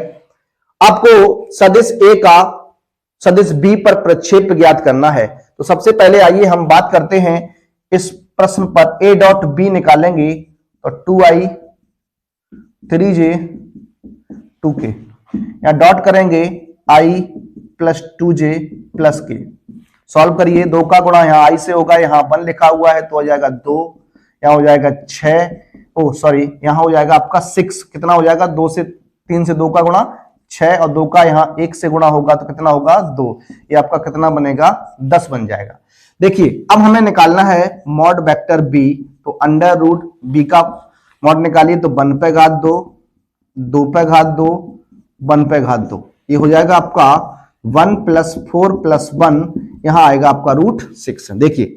आपको सदिश a का सदिश b पर प्रक्षेप ज्ञात करना है। तो सबसे पहले आइए हम बात करते हैं इस प्रश्न पर। a.b निकालेंगे तो 2i 3j 2k, यहां डॉट करेंगे i + 2j + k। सॉल्व करिए, 2 का गुणा यहां i से होगा, यहां 1 लिखा हुआ है तो हो जाएगा 2, यहां हो जाएगा 6, यहां हो जाएगा आपका 6। कितना हो जाएगा? 3 से 2 का गुणा 6, और 2 का यहां 1 से गुणा होगा तो कितना होगा? 2। ये आपका कितना बनेगा? 10 बन जाएगा। देखिए अब हमें निकालना है मॉड वेक्टर b। तो √b का मॉड निकालिए तो 1 पे घात 2, 2 पे घात 2, 1 पे घात 2। ये हो जाएगा आपका 1 + 4 + 1, यहां आएगा आपका √6। देखिए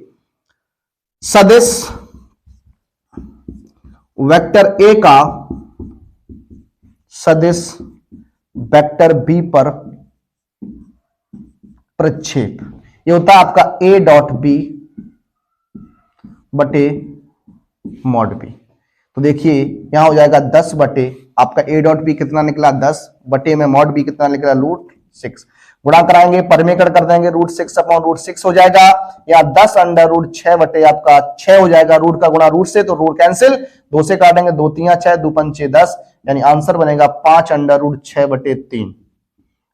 सदिश वेक्टर a का सदिश वेक्टर b पर प्रक्षेप, ये होता है आपका a.b बटे मॉड b। तो देखिए यहां हो जाएगा 10 बटे आपका a.b कितना निकला? 10 बटे में मॉड b कितना निकला? √6। गुणा कराएंगे, परिमेकरण कर देंगे, √6/√6 हो जाएगा। या 10 √ 6 बटे आपका 6 हो जाएगा। रूट का गुणा रूट से, तो रूट कैंसिल, 2 से काटेंगे, 2 3 6, 2 5 6 10, यानी आंसर बनेगा 5 √ 6 बटे 3।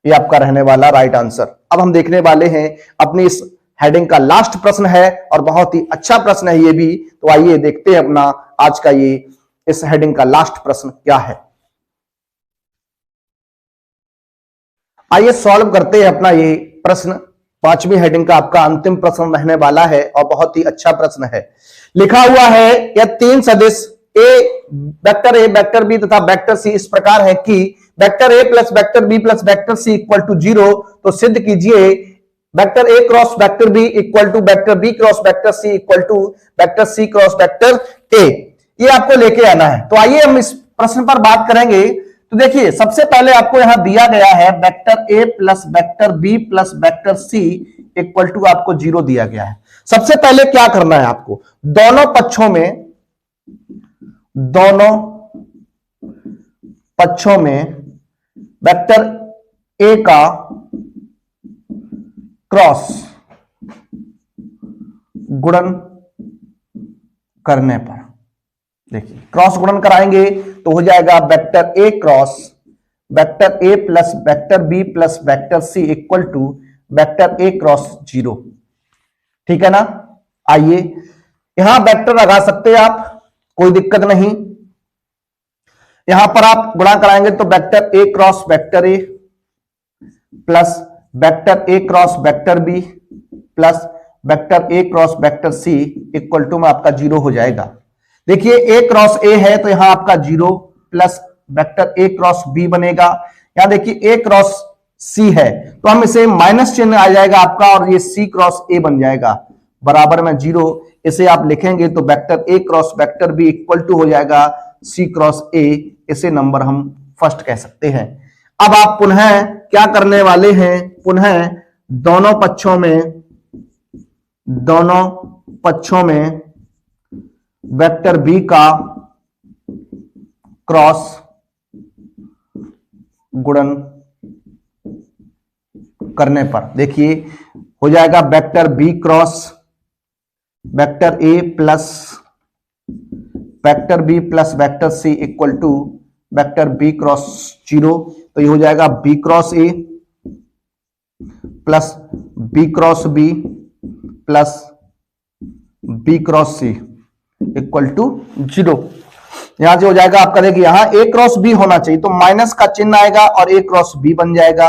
ये आपका रहने वाला राइट आंसर। अब हम देखने वाले हैं अपनी इस हेडिंग का लास्ट प्रश्न है, और बहुत ही अच्छा प्रश्न है ये भी। तो आइए देखते हैं अपना आज का ये इस हेडिंग का लास्ट प्रश्न क्या है। आइए सॉल्व करते हैं अपना ये प्रश्न। 5वीं हेडिंग का आपका अंतिम प्रश्न रहने वाला है, और बहुत ही अच्छा प्रश्न है। लिखा हुआ है यह 3 सदिश वेक्टर a, वेक्टर b तथा वेक्टर c इस प्रकार है कि vector a + vector b + vector c = 0। तो सिद्ध कीजिए vector a cross vector b = vector b cross vector c = vector c cross vector a। ये आपको लेके आना है। तो आइए हम इस प्रश्न पर बात करेंगे। तो देखिए सबसे पहले आपको यहां दिया गया है vector a + vector b + vector c = आपको 0 दिया गया है। सबसे पहले क्या करना है आपको? दोनों पक्षों में वेक्टर a का क्रॉस गुणन करने पर, देखिए क्रॉस गुणन कराएंगे तो हो जाएगा vector a cross vector a + vector b + vector c = vector a cross 0। ठीक है ना? आइए यहां वेक्टर लगा सकते हैं आप, कोई दिक्कत नहीं। यहां पर आप गुणा कराएंगे तो vector a cross vector a plus vector a cross vector b plus vector a cross vector c = में आपका 0 हो जाएगा। देखिए a क्रॉस a है तो यहां आपका 0 plus vector a cross b बनेगा। यहां देखिए a क्रॉस c है तो हम इसे माइनस चिन्ह आ जाएगा आपका, और ये c क्रॉस a बन जाएगा बराबर में 0। इसे आप लिखेंगे तो vector a cross vector b = हो जाएगा C क्रॉस A, इसे नंबर हम फर्स्ट कह सकते हैं। अब आप पुनः क्या करने वाले हैं, पुनः दोनों पक्षों में वेक्टर B का क्रॉस गुणन करने पर देखिए हो जाएगा vector B cross vector A plus vector B plus vector C equal to vector B cross 0। तो ये हो जाएगा B cross A plus B cross B plus B cross C equal to 0। यहां से हो जाएगा आपका, देखिए यहां A क्रॉस B होना चाहिए, तो माइनस का चिन्ह आएगा और A क्रॉस B बन जाएगा,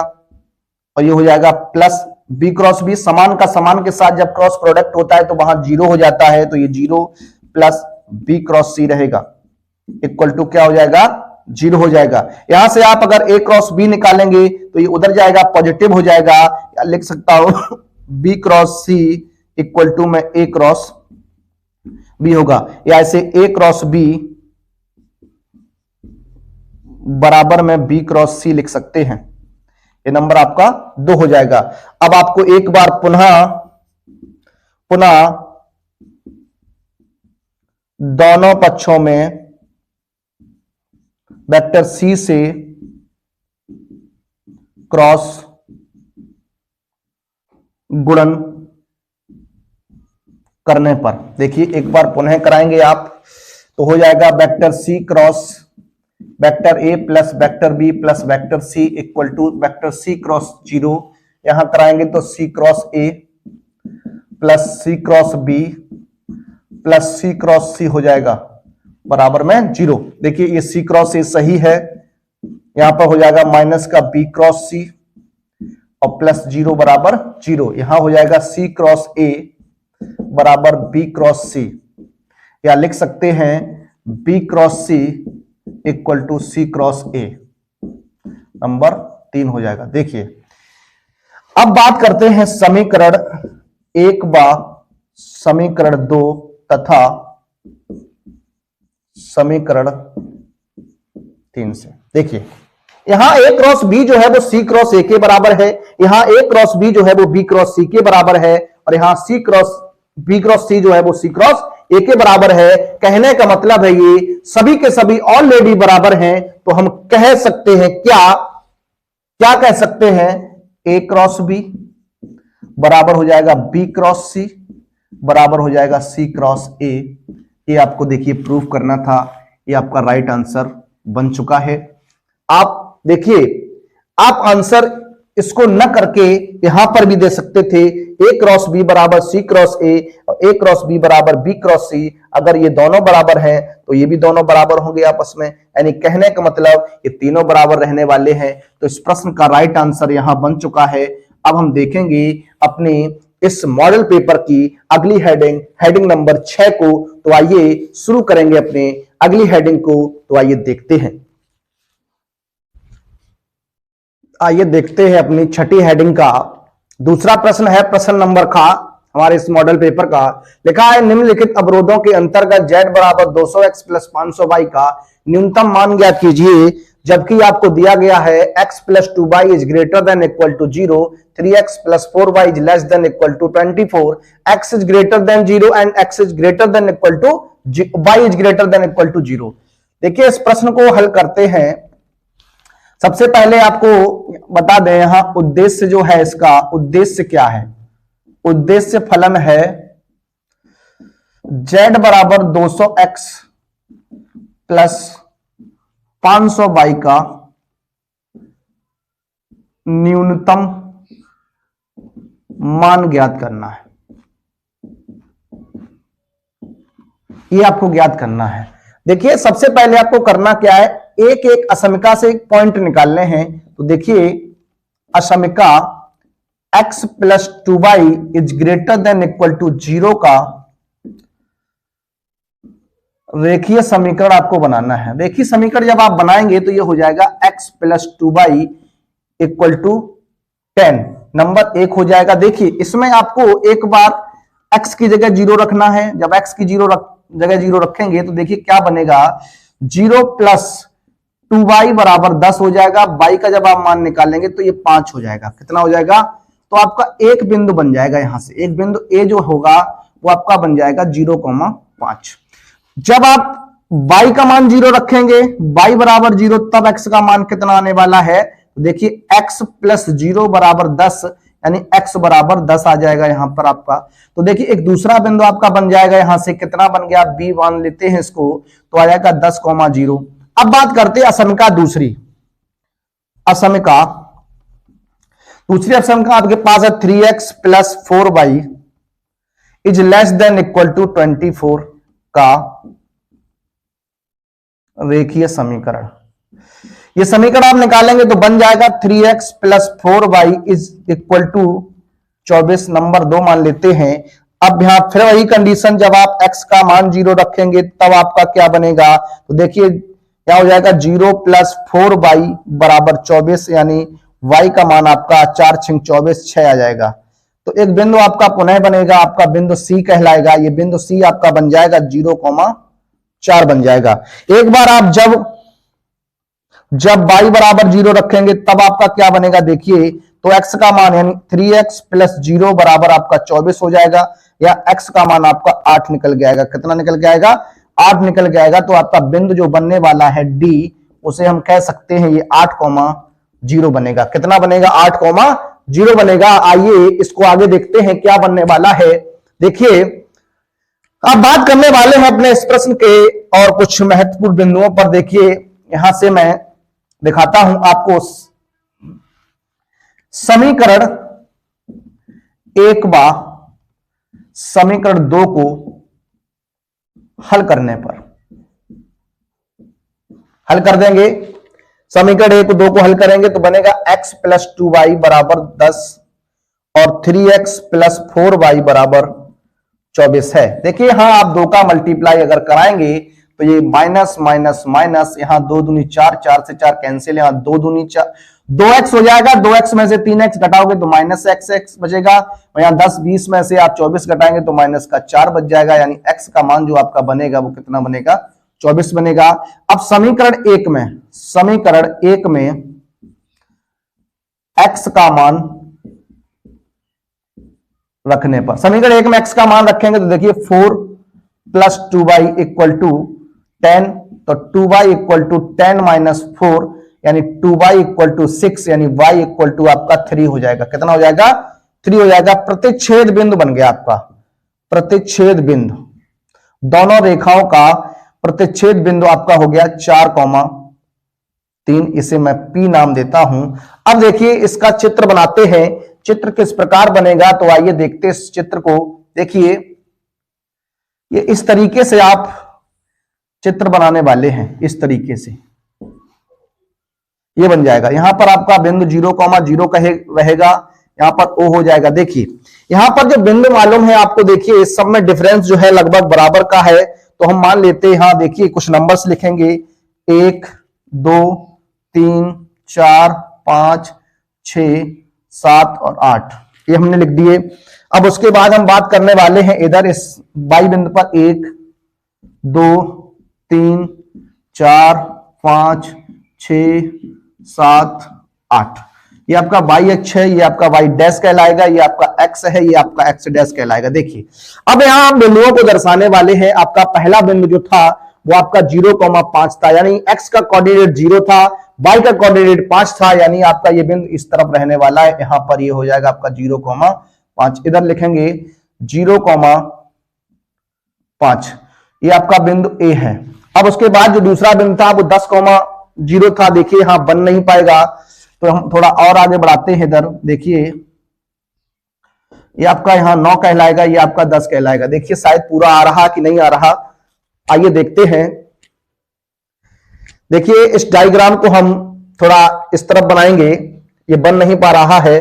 और ये हो जाएगा प्लस B क्रॉस B। समान का समान के साथ जब क्रॉस प्रोडक्ट होता है तो वहां 0 हो जाता है, तो ये 0 प्लस B क्रॉस C रहेगा इक्वल टू क्या हो जाएगा, 0 हो जाएगा। यहां से आप अगर A क्रॉस B निकालेंगे तो ये उधर जाएगा, पॉजिटिव हो जाएगा, या लिख सकता हूं B cross C equal to में A क्रॉस B होगा, या ऐसे A क्रॉस B बराबर में B क्रॉस C लिख सकते हैं। ये नंबर आपका 2 हो जाएगा। अब आपको एक बार पुनः दोनों पक्षों में वेक्टर C से क्रॉस गुणन करने पर, देखिए एक बार पुनः कराएंगे आप, तो हो जाएगा vector C cross vector A plus vector B plus vector C equal to vector C cross 0। यहां कराएंगे तो C cross A plus C cross B plus C cross C हो जाएगा बराबर में 0। देखिए ये C क्रॉस A सही है, यहां पर हो जाएगा माइनस का B क्रॉस C और प्लस 0 बराबर 0। यहां हो जाएगा C क्रॉस A बराबर B क्रॉस C, या लिख सकते हैं B cross C equal to C cross A, number 3 हो जाएगा। देखिए अब बात करते हैं समीकरण 1 व समीकरण 2 तथा समीकरण 3 से। देखिए यहां A क्रॉस B जो है वो C क्रॉस A के बराबर है, यहां A क्रॉस B जो है वो B क्रॉस C के बराबर है, और यहां B क्रॉस C जो है वो C क्रॉस A के बराबर है। कहने का मतलब है ये सभी के सभी ऑलरेडी बराबर हैं, तो हम कह सकते हैं क्या कह सकते हैं, A क्रॉस B बराबर हो जाएगा B क्रॉस C बराबर हो जाएगा C क्रॉस A। ये आपको देखिए प्रूफ करना था, ये आपका राइट आंसर बन चुका है। आप देखिए आप आंसर इसको न करके यहां पर भी दे सकते थे, A क्रॉस B बराबर C क्रॉस A और A क्रॉस B बराबर B क्रॉस C। अगर ये दोनों बराबर हैं तो ये भी दोनों बराबर होंगे आपस में, यानी कहने का मतलब ये तीनों बराबर रहने वाले हैं। तो इस प्रश्न का राइट आंसर यहां बन चुका है। अब हम देखेंगे अपने इस मॉडल पेपर की अगली हेडिंग नंबर 6 को। तो आइए शुरू करेंगे अपने अगली हेडिंग को, तो आइए देखते हैं। आइए देखते हैं अपनी छठी हेडिंग का दूसरा प्रश्न है, प्रश्न नंबर का हमारे इस मॉडल पेपर का। लिखा है निम्नलिखित अवरोधों के अंतर्गत z बराबर 200x प्लस 500y का न्यूनतम मान ज्ञात कीजिए, जबकि आपको दिया गया है x plus 2y is greater than equal to 0, 3x plus 4y is less than equal to 24, x is greater than 0 and x is greater than equal to y is greater than equal to 0। देखिए इस प्रश्न को हल करते हैं। सबसे पहले आपको बता दें यहां उद्देश्य जो है, इसका उद्देश्य क्या है। उद्देश्य फलन है z बराबर 200x प्लस 500y का न्यूनतम मान ज्ञात करना है। ये आपको ज्ञात करना है। देखिए सबसे पहले आपको करना क्या है, एक एक असमिका से पॉइंट निकालने हैं। तो देखिए असमिका x plus 2y is greater than equal to 0 का रेखीय समीकरण आपको बनाना है। रेखीय समीकरण जब आप बनाएंगे तो ये हो जाएगा x plus 2y equal to 10, number 1 हो जाएगा। देखिए इसमें आपको एक बार x की जगह 0 रखना है। जब x की जगह 0 रखेंगे तो देखिए क्या बनेगा, 0 प्लस 2y बराबर 10 हो जाएगा। y का जब आप मान निकालेंगे तो ये 5 हो जाएगा। कितना हो जाएगा? तो आपका एक बिंदु बन जाएगा, यहां से एक बिंदु ए जो होगा वो आपका बन जाएगा 0,5। जब आप y का मान 0 रखेंगे, y बराबर 0, तब x का मान कितना आने वाला है? तो देखिए x प्लस 0 बराबर 10, यानी x बराबर 10 आ जाएगा यहां पर आपका। तो देखिए एक दूसरा बिंदु आपका बन जाएगा, यहां से कितना बन गया? b मान लेते हैं इसको, तो आ जाएगा 10,0। अब बात करते हैं असमिका। दूसरी असमिका आपके पास है 3x plus 4y is less than equal to 24 का रेखीय समीकरण। ये समीकरण आप निकालेंगे तो बन जाएगा 3x plus 4y is equal to 24, number 2 मान लेते हैं। अब यहां फिर वही कंडीशन, जब आप x का मान 0 रखेंगे तब आपका क्या बनेगा? तो देखिए क्या हो जाएगा? 0 प्लस 4y बराबर 24, यानी y का मान आपका 4 × 24 6 आ जाएगा। तो एक बिंदु आपका पुनः बनेगा, आपका बिंदु C कहलाएगा। ये बिंदु C आपका बन जाएगा 0,4 बन जाएगा। एक बार आप जब y बराबर 0 रखेंगे तब आपका क्या बनेगा? देखिए तो x का मान यानी 3x प्लस 0 बराबर आपका 24 हो जाएगा, या x का मान आपका 8 निकल जाएगा। कितना निकल जाएगा? 8 निकल जाएगा। तो आपका बिंदु जो बनने वाला है D, उसे हम कह सकते हैं ये 8,0 बनेगा। कितना बनेगा? 8,0 बनेगा। आइए इसको आगे देखते हैं क्या बनने वाला है। देखिए अब बात करने वाले हैं अपने इस प्रश्न के और कुछ महत्वपूर्ण बिंदुओं पर। देखिए यहां से मैं दिखाता हूं आपको समीकरण 1 व समीकरण 2 को हल करने पर। हल कर देंगे समीकरण 1 2 को हल करेंगे तो बनेगा x प्लस 2y बराबर 10 और 3x प्लस 4y बराबर 24 है। देखिए यहां आप 2 का मल्टीप्लाई अगर कराएंगे तो ये माइनस माइनस माइनस, यहां 2 दूनी 4, 4 से 4 कैंसिल, यहां 2 दूनी 4, 2x हो जाएगा। 2x में से 3x घटाओगे तो माइनस x बचेगा, और यहां 10 20 में से आप 24 घटाएंगे तो माइनस का 4 बच जाएगा, यानी x का मान जो आपका बनेगा वो कितना बनेगा? 24 बनेगा। अब समीकरण 1 में x का मान रखने पर, समीकरण 1 में x का मान रखेंगे तो देखिए 4 प्लस 2y इक्वल टू 10, तो 2y इक्वल टू 10 माइनस 4, यानी 2y इक्वल टू 6, यानी y इक्वल टू आपका 3 हो जाएगा। कितना हो जाएगा? 3 हो जाएगा। प्रतिच्छेद बिंदु बन गया आपका, प्रतिच्छेद बिंदु, दोनों रेखाओं का प्रतिच्छेद बिंदु आपका हो गया 4,3। इसे मैं P नाम देता हूं। अब देखिए इसका चित्र बनाते हैं। चित्र किस प्रकार बनेगा? तो आइए देखते हैं इस चित्र को। देखिए ये इस तरीके से आप चित्र बनाने वाले हैं, इस तरीके से ये बन जाएगा। यहां पर आपका बिंदु 0,0 रहेगा, यहां पर O हो जाएगा। देखिए यहां पर जो बिंदु मालूम है आपको, देखिए इस सब में डिफरेंस जो है लगभग बराबर का है, तो हम मान लेते हैं। यहां देखिए कुछ नंबर्स लिखेंगे, 1 2 3 4 5 6 7 और 8, ये हमने लिख दिए। अब उसके बाद हम बात करने वाले हैं इधर इस y बिंदु पर 1 2 3 4 5 6 7 8, ये आपका y अक्ष है, ये आपका y डैश कहलाएगा, ये आपका x है, ये आपका x डैश कहलाएगा। देखिए अब यहां हम बिंदुओं को दर्शाने वाले हैं। आपका पहला बिंदु जो था वो आपका 0,5 था, यानी x का कोऑर्डिनेट 0 था, y का कोऑर्डिनेट 5 था, यानी आपका ये बिंदु इस तरफ रहने वाला है। यहां पर ये हो जाएगा आपका 0,5, इधर लिखेंगे 0,5, ये आपका बिंदु A है। अब उसके बाद जो दूसरा बिंदु था वो 10,0 था। देखिए यहां बन नहीं पाएगा, तो हम थोड़ा और आगे बढ़ाते हैं। इधर देखिए ये आपका यहां 9 कहलाएगा, ये आपका 10 कहलाएगा। देखिए शायद पूरा आ रहा कि नहीं आ रहा, आइए देखते हैं। देखिए इस डायग्राम को हम थोड़ा इस तरफ बनाएंगे, ये बन नहीं पा रहा है,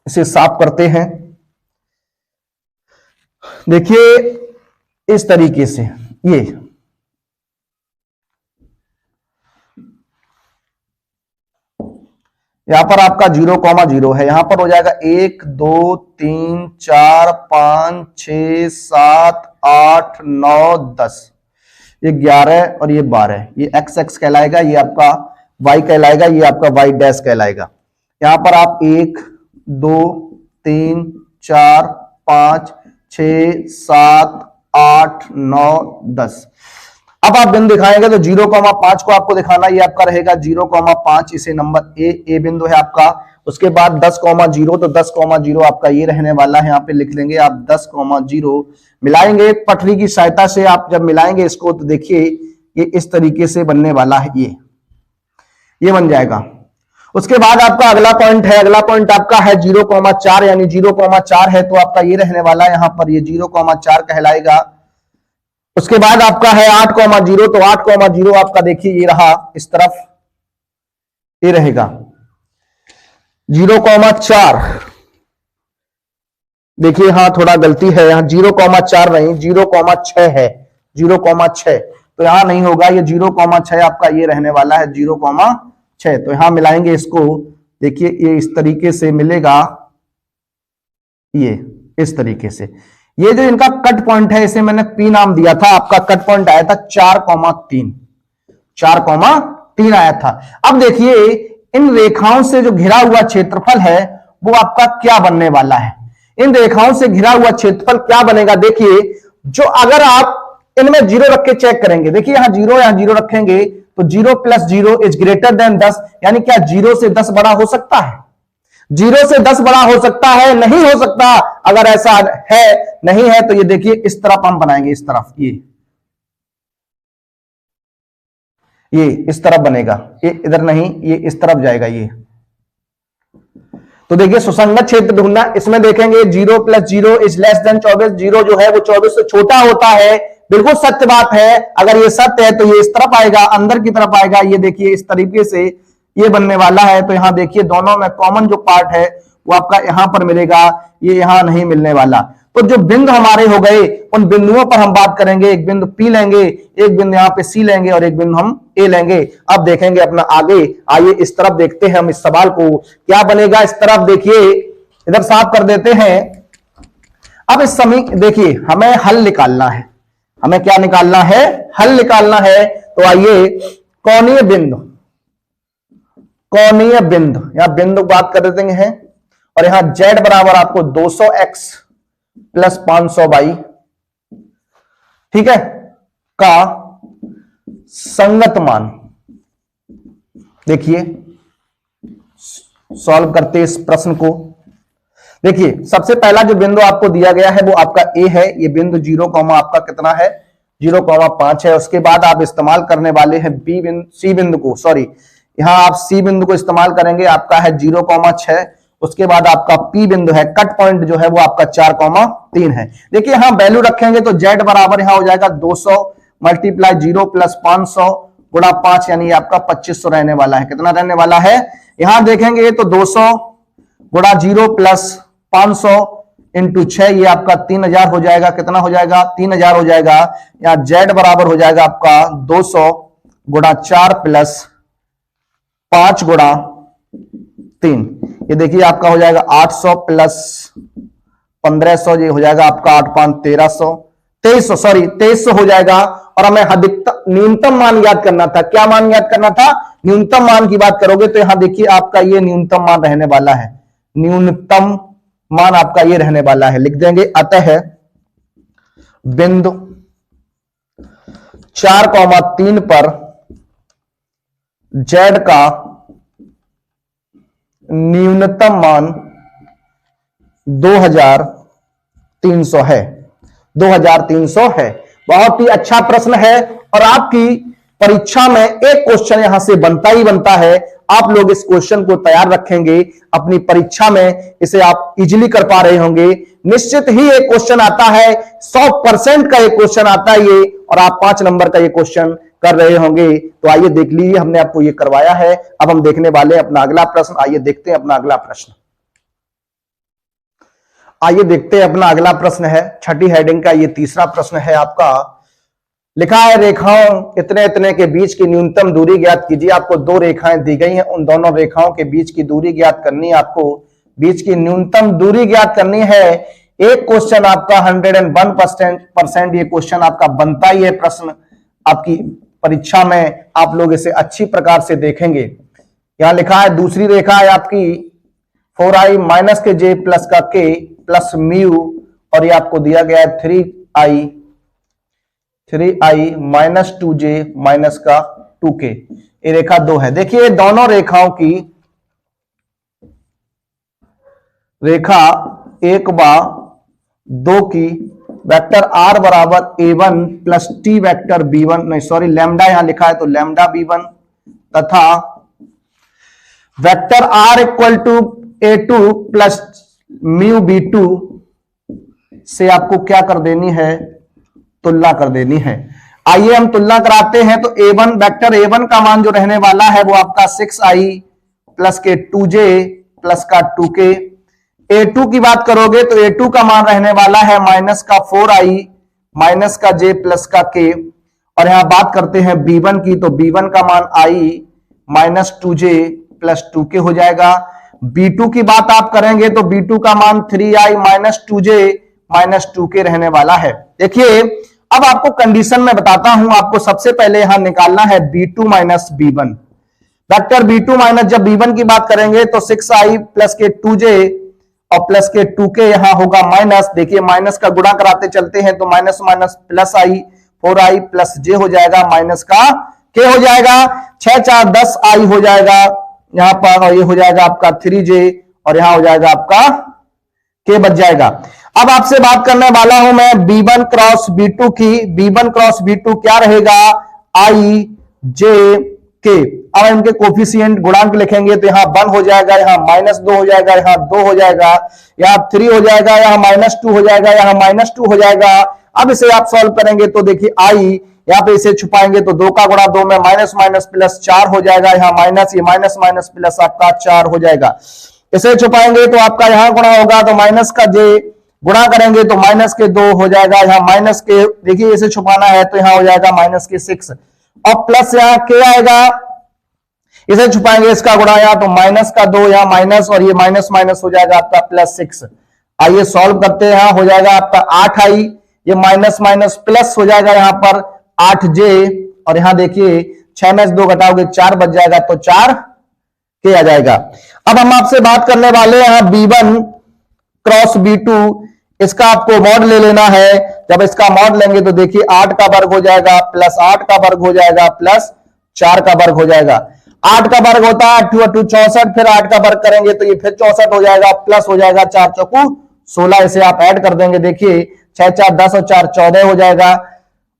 इसे साफ करते हैं। देखिए इस तरीके से यहां पर आपका 0,0 है, यहां पर हो जाएगा 1 2 3 4 5 6 7 8 9 10, ये 11 और ये 12, ये XX कहलाएगा, ये आपका Y कहलाएगा, ये आपका Y डैश कहलाएगा। यहां पर आप 1 2 3 4 5 6 7 8 9 10, अब आप बिंदु दिखाएंगे तो 0,5 को आपको दिखाना, ये आपका रहेगा 0,5, इसे नंबर ए बिंदु है आपका। उसके बाद 10,0 तो 10,0 आपका ये रहने वाला है, यहाँ पे लिख लेंगे आप 10,0 मिलाएंगे पटरी की सहायता से। आप जब मिलाएंगे इसको तो देखिए ये इस तरीके से बनने वाला है, ये बन जाएगा। उसके बाद आपका अगला पॉइंट है, अगला पॉइंट आपका है 0,4, यानी 0,4 है तो आपका ये रहने वाला है, यहां पर ये 0,4 कहलाएगा। उसके बाद आपका है 8,0, तो 8,0 आपका देखिए ये रहा इस तरफ, ये रहेगा 0,4। देखिए हाँ थोड़ा गलती है, यहां 0,4 नहीं 0,6 है, 0,6 तो यहां नहीं होगा, ये 0,6 आपका ये रहने वाला है 0,6। तो यहां मिलाएंगे इसको, देखिए ये इस तरीके से मिलेगा, ये इस तरीके से। ये जो इनका कट पॉइंट है इसे मैंने P नाम दिया था, आपका कट पॉइंट आया था 4,3, 4,3 आया था। अब देखिए इन रेखाओं से जो घिरा हुआ क्षेत्रफल है वो आपका क्या बनने वाला है, इन रेखाओं से घिरा हुआ क्षेत्रफल क्या बनेगा। देखिए जो अगर आप इनमें 0 रख के चेक करेंगे, देखिए यहां 0 यहां 0 रखेंगे तो 0 + 0 इज ग्रेटर देन 10, यानी क्या 0 से 10 बड़ा हो सकता है, 0 से 10 बड़ा हो सकता है, नहीं हो सकता। अगर ऐसा है नहीं है तो ये देखिए इस तरफ हम बनाएंगे, इस तरफ ये इस तरफ बनेगा, ये इधर नहीं ये इस तरफ जाएगा ये। तो देखिए सुसंगत क्षेत्र ढूंढना, इसमें देखेंगे 0 + 0 इज लेस देन 24, 0 जो है वो 24 से छोटा होता है, बिल्कुल सत्य बात है। अगर ये सत्य है तो ये इस तरफ आएगा, अंदर की तरफ आएगा, ये देखिए इस तरीके से ये बनने वाला है। तो यहां देखिए दोनों में कॉमन जो पार्ट है वो आपका यहां पर मिलेगा, ये यहां नहीं मिलने वाला। तो जो बिंदु हमारे हो गए उन बिंदुओं पर हम बात करेंगे, एक बिंदु P लेंगे, एक बिंदु यहां पे C लेंगे और एक बिंदु हम A लेंगे। अब देखेंगे अपना आगे, आइए इस तरफ देखते हैं हम इस सवाल को क्या बनेगा। इस तरफ देखिए इधर साफ कर देते हैं। अब इस समय देखिए हमें हल निकालना है, हमें क्या निकालना है, हल निकालना है। तो आइए कोणीय बिंदु, कोणीय बिंदु, यहां बिंदु बात कर देते हैं और यहां z बराबर आपको 200x + 500y, ठीक है, का संगत मान। देखिए सॉल्व करते इस प्रश्न को। देखिए सबसे पहला जो बिंदु आपको दिया गया है वो आपका A है, ये बिंदु 0, आपका कितना है 0,5 है। उसके बाद आप इस्तेमाल करने वाले हैं C बिंदु को, सॉरी यहां आप C बिंदु को इस्तेमाल करेंगे, आपका है 0,6। उसके बाद आपका P बिंदु है, कट पॉइंट जो है वो आपका 4,3 है। देखिए यहां वैल्यू रखेंगे तो z बराबर यहां हो जाएगा 200 × 0 + 500 × 5, यानी आपका 2500 रहने वाला है। कितना रहने वाला है, यहां देखेंगे तो 200 × 0 + 500 × 6, ये आपका 3000 हो जाएगा। कितना हो जाएगा, 3000 हो जाएगा। यहां z बराबर हो जाएगा आपका 200 × 4 + 5 × 3, ये देखिए आपका हो जाएगा 800 + 1500, ये हो जाएगा आपका 8 5 1300, 2300, सॉरी 2300 हो जाएगा। और हमें अधिकतम न्यूनतम मान याद करना था, क्या मान याद करना था, न्यूनतम मान की बात करोगे तो यहां देखिए आपका ये न्यूनतम मान रहने वाला है, न्यूनतम मान आपका ये रहने वाला है, लिख देंगे। अतः बिंदु 4,3 पर z का न्यूनतम मान 2300 है, 2300 है। बहुत ही अच्छा प्रश्न है और आपकी परीक्षा में एक क्वेश्चन यहां से बनता ही बनता है। आप लोग इस क्वेश्चन को तैयार रखेंगे अपनी परीक्षा में, इसे आप इजीली कर पा रहे होंगे। निश्चित ही एक क्वेश्चन आता है, 100% का एक क्वेश्चन आता है ये, और आप 5 नंबर का ये क्वेश्चन कर रहे होंगे। तो आइए देख लीजिए, हमने आपको ये करवाया है। अब हम देखने वाले हैं अपना अगला प्रश्न। आइए देखते हैं अपना अगला प्रश्न। आइए देखते हैं अपना अगला प्रश्न है, छठी हेडिंग का ये तीसरा प्रश्न है आपका। लिखा है रेखाओं इतने इतने के बीच की न्यूनतम दूरी ज्ञात कीजिए। आपको दो रेखाएं दी गई हैं, उन दोनों रेखाओं के बीच की दूरी ज्ञात करनी है, आपको बीच की न्यूनतम दूरी ज्ञात करनी है। एक क्वेश्चन आपका 101% ये क्वेश्चन आपका बनता ही है, प्रश्न आपकी परीक्षा में आप लोग इसे अच्छी प्रकार से देखेंगे। यहां लिखा है दूसरी रेखा है आपकी 4i माइनस के जे प्लस का के प्लस म्यू, और ये आपको दिया गया है 3i माइनस 2j माइनस का 2k। ये रेखा 2 है। देखिए दोनों रेखाओं की रेखा 1 व 2 की वेक्टर r बराबर a1 plus T vector b1, नहीं सॉरी लैम्डा यहां लिखा है तो लैम्डा b1, तथा vector r equal to a2 plus mu b2 से आपको क्या कर देनी है, तुलना कर देनी है। आइए हम तुलना कराते हैं। तो a1 वेक्टर a1 का मान जो रहने वाला है वो आपका 6i प्लस के 2j प्लस का 2k। a2 की बात करोगे तो a2 का मान रहने वाला है माइनस का 4i माइनस का j प्लस का k। और यहां बात करते हैं b1 की, तो b1 का मान i minus 2j plus 2k हो जाएगा। b2 की बात आप करेंगे तो b2 का मान 3i minus 2j minus 2k रहने वाला है। देखिए अब आपको कंडीशन में बताता हूं, आपको सबसे पहले यहां निकालना है b2 minus b1। Vector b2 minus जब b1 की बात करेंगे तो 6i प्लस के 2j और प्लस के 2k यहां होगा माइनस। देखिए माइनस का गुणा कराते चलते हैं तो minus minus plus i 4i plus j हो जाएगा, माइनस का k हो जाएगा, 6 4 10i हो जाएगा यहां पर, और ये हो जाएगा आपका 3j और यहां हो जाएगा आपका k बच जाएगा। अब आपसे बात करने वाला हूं मैं b1 क्रॉस b2 की। b1 क्रॉस b2 क्या रहेगा, i j k। अब इनके कोफिशिएंट गुणांक लिखेंगे तो यहां 1 हो जाएगा, यहां माइनस 2 हो जाएगा, यहां 2 हो जाएगा, यहां 3 हो जाएगा, यहां माइनस 2 हो जाएगा, यहां माइनस 2 हो जाएगा। अब इसे आप सॉल्व करेंगे तो देखिए i यहां पे इसे छुपाएंगे तो 2 का गुणा 2 में माइनस माइनस प्लस 4 हो जाएगा, यहां माइनस, ये माइनस माइनस प्लस आपका 4 हो जाएगा। इसे छुपाएंगे तो आपका यहां गुणा होगा तो माइनस का j गुणा करेंगे तो माइनस के 2 हो जाएगा, यहां माइनस के, देखिए इसे छुपाना है तो यहां हो जाएगा माइनस के 6 और प्लस यहां k आएगा, इसे छुपाएंगे इसका गुणा यहां तो माइनस का 2 यहां माइनस, और ये माइनस माइनस हो जाएगा आपका प्लस 6। आइए सॉल्व करते हैं। यहां हो जाएगा आपका 8i, ये माइनस माइनस प्लस हो जाएगा यहां पर 8j, और यहां देखिए 6 में 2 घटाओगे 4 बच जाएगा तो 4k आ जाएगा। अब हम आपसे बात करने वाले हैं b1 क्रॉस b2, इसका आपको मॉड ले लेना है। जब इसका मॉड लेंगे तो देखिए 8 का वर्ग हो जाएगा प्लस 8 का वर्ग हो जाएगा प्लस 4 का वर्ग हो जाएगा। 8 का वर्ग होता है 2 2 64, फिर 8 का वर्ग करेंगे तो ये फिर 64 हो जाएगा, प्लस हो जाएगा 4 चौकू 16, इसे आप ऐड कर देंगे, देखिए 6 4 10 और 4 14 हो जाएगा।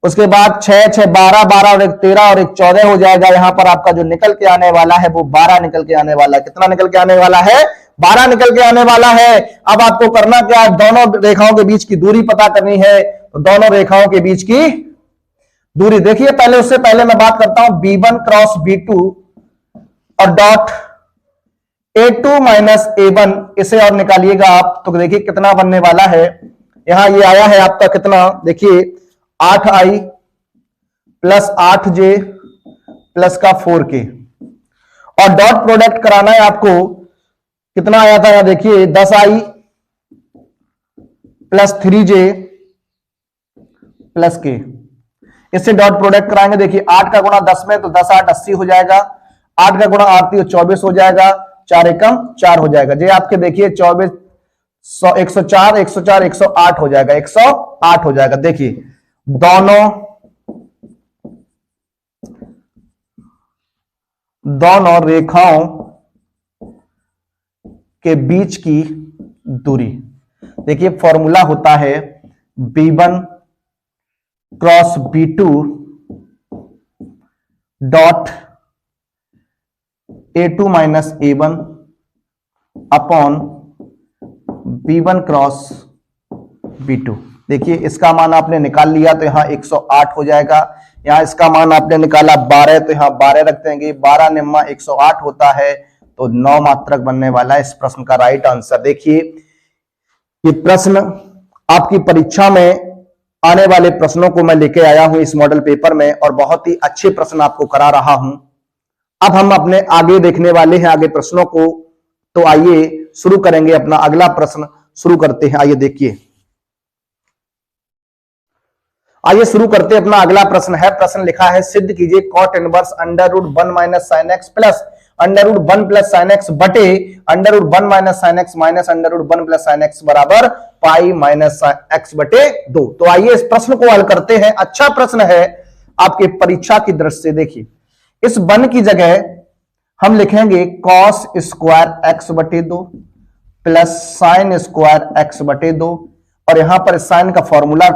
उसके बाद 6 6 12 12 और 1 13 और 1 14 हो जाएगा। यहां पर आपका जो निकल के आने वाला है वो 12 निकल के आने वाला है। कितना निकल के आने वाला है, 12 निकल के आने वाला है। अब आपको करना क्या है, दोनों रेखाओं के बीच की दूरी पता करनी है। तो दोनों रेखाओं के बीच की दूरी देखिए, पहले उससे पहले मैं बात करता हूं b1 क्रॉस b2 और डॉट a2 माइनस a1, इसे और निकालिएगा आप तो देखिए कितना बनने वाला है। यहां ये आया है आपका कितना, देखिए 8i प्लस 8j प्लस का 4k, और डॉट प्रोडक्ट कराना है आपको, कितना आया था, यहां देखिए 10i plus 3j plus k। इससे डॉट प्रोडक्ट कराएंगे, देखिए 8 का गुणा 10 में तो 10 8 80 हो जाएगा, 8 का गुणा 8 24 हो जाएगा, 4 एकम 4 हो जाएगा। ये आपके देखिए 24 104 104 108 हो जाएगा, 108 हो जाएगा। देखिए दोनों रेखाओं के बीच की दूरी, देखिए फॉर्मूला होता है b1 cross b2 dot a2 minus a1 upon b1 cross b2। देखिए इसका मान आपने निकाल लिया तो यहां 108 हो जाएगा, यहां इसका मान आपने निकाला 12 तो यहां 12 रख देंगे, 12 निम्मा 108 होता है तो 9 मात्रक बनने वाला है इस प्रश्न का राइट आंसर। देखिए ये प्रश्न आपकी परीक्षा में आने वाले प्रश्नों को मैं लेके आया हूं इस मॉडल पेपर में और बहुत ही अच्छे प्रश्न आपको करा रहा हूं। अब हम अपने आगे देखने वाले हैं आगे प्रश्नों को। तो आइए शुरू करेंगे अपना अगला प्रश्न, शुरू करते हैं। आइए देखिए, आइए शुरू करते हैं। अपना अगला प्रश्न है, प्रश्न लिखा है सिद्ध कीजिए cot inverse under root 1 minus sine x plus under root 1 plus sine x बटे under root 1 minus sine x minus under root 1 plus sine x बराबर पाई माइनस एक्स बटे 2। तो आइए इस प्रश्न को हल करते हैं। अच्छा प्रश्न है आपके परीक्षा की दृष्टि से। देखिए, इस 1 की जगह हम लिखेंगे कॉस स्क्वायर एक्स बटे 2 प्लस साइन स्क्वायर एक्स बटे 2 और यहां पर साइन का फॉर्मूला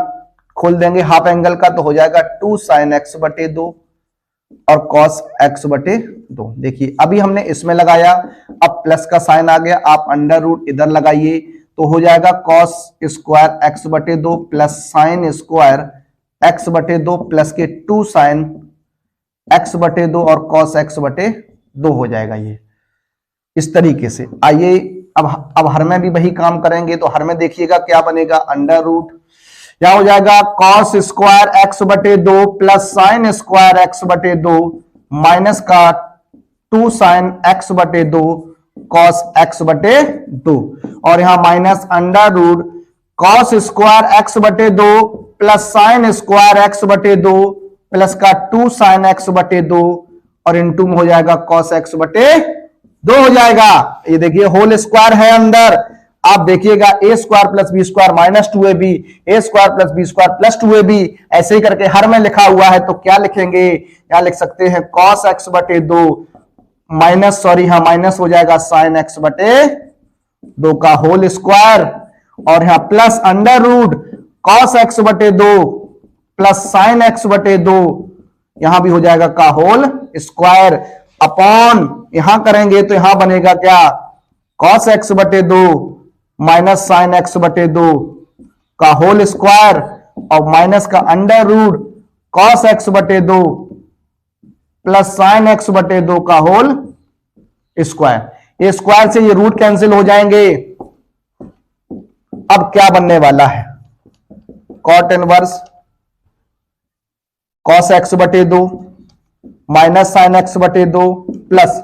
खोल देंगे हाफ एंगल का, तो हो जाएगा 2 साइन एक्स बटे 2 और कॉस एक्स बटे 2। देखिए अभी हमने इसमें लगाया, अब प्लस का साइन आ गया, आप अंडर रूट इधर लगाइए तो हो जाएगा कॉस स्क्वायर एक्स बटे 2 प्लस साइन स्क्वायर एक्स बटे 2 प्लस के 2 साइन एक्स बटे 2 और कॉस एक्स बटे 2 हो जाएगा। ये इस तरीके से। आइए अब हर में भी वही काम करेंगे। तो हर में देखिएगा क्या बनेगा, अंडर रूट क्या हो जाएगा कॉस स्क्वायर एक्स बटे 2 प्लस साइन स्क्वायर एक्स बटे 2 माइनस का 2 साइन एक्स बटे 2 कॉस एक्स बटे 2 और यहां minus under root cos square x बटे 2 प्लस साइन स्क्वायर एक्स बटे 2 प्लस का 2 साइन एक्स बटे 2 और इनटू में हो जाएगा कॉस एक्स बटे 2 हो जाएगा। ये देखिए होल स्क्वायर है अंदर, आप देखिएगा a square plus b square minus 2ab, a square plus b square plus 2ab, ऐसे ही करके हर में लिखा हुआ है। तो क्या लिखेंगे, यहां लिख सकते हैं कॉस एक्स बटे 2 माइनस माइनस हो जाएगा साइन एक्स बटे 2 का होल स्क्वायर और यहां plus under root cos x बटे 2 प्लस साइन एक्स बटे 2, यहां भी हो जाएगा का होल स्क्वायर अपॉन यहां करेंगे तो यहां बनेगा क्या कॉस एक्स बटे 2 माइनस साइन एक्स बटे 2 का होल स्क्वायर और माइनस का अंडर रूट कॉस एक्स बटे 2 प्लस साइन एक्स बटे 2 का होल स्क्वायर। ये स्क्वायर से ये रूट कैंसिल हो जाएंगे। अब क्या बनने वाला है, कॉट इनवर्स कॉस एक्स बटे 2 माइनस साइन एक्स बटे 2 प्लस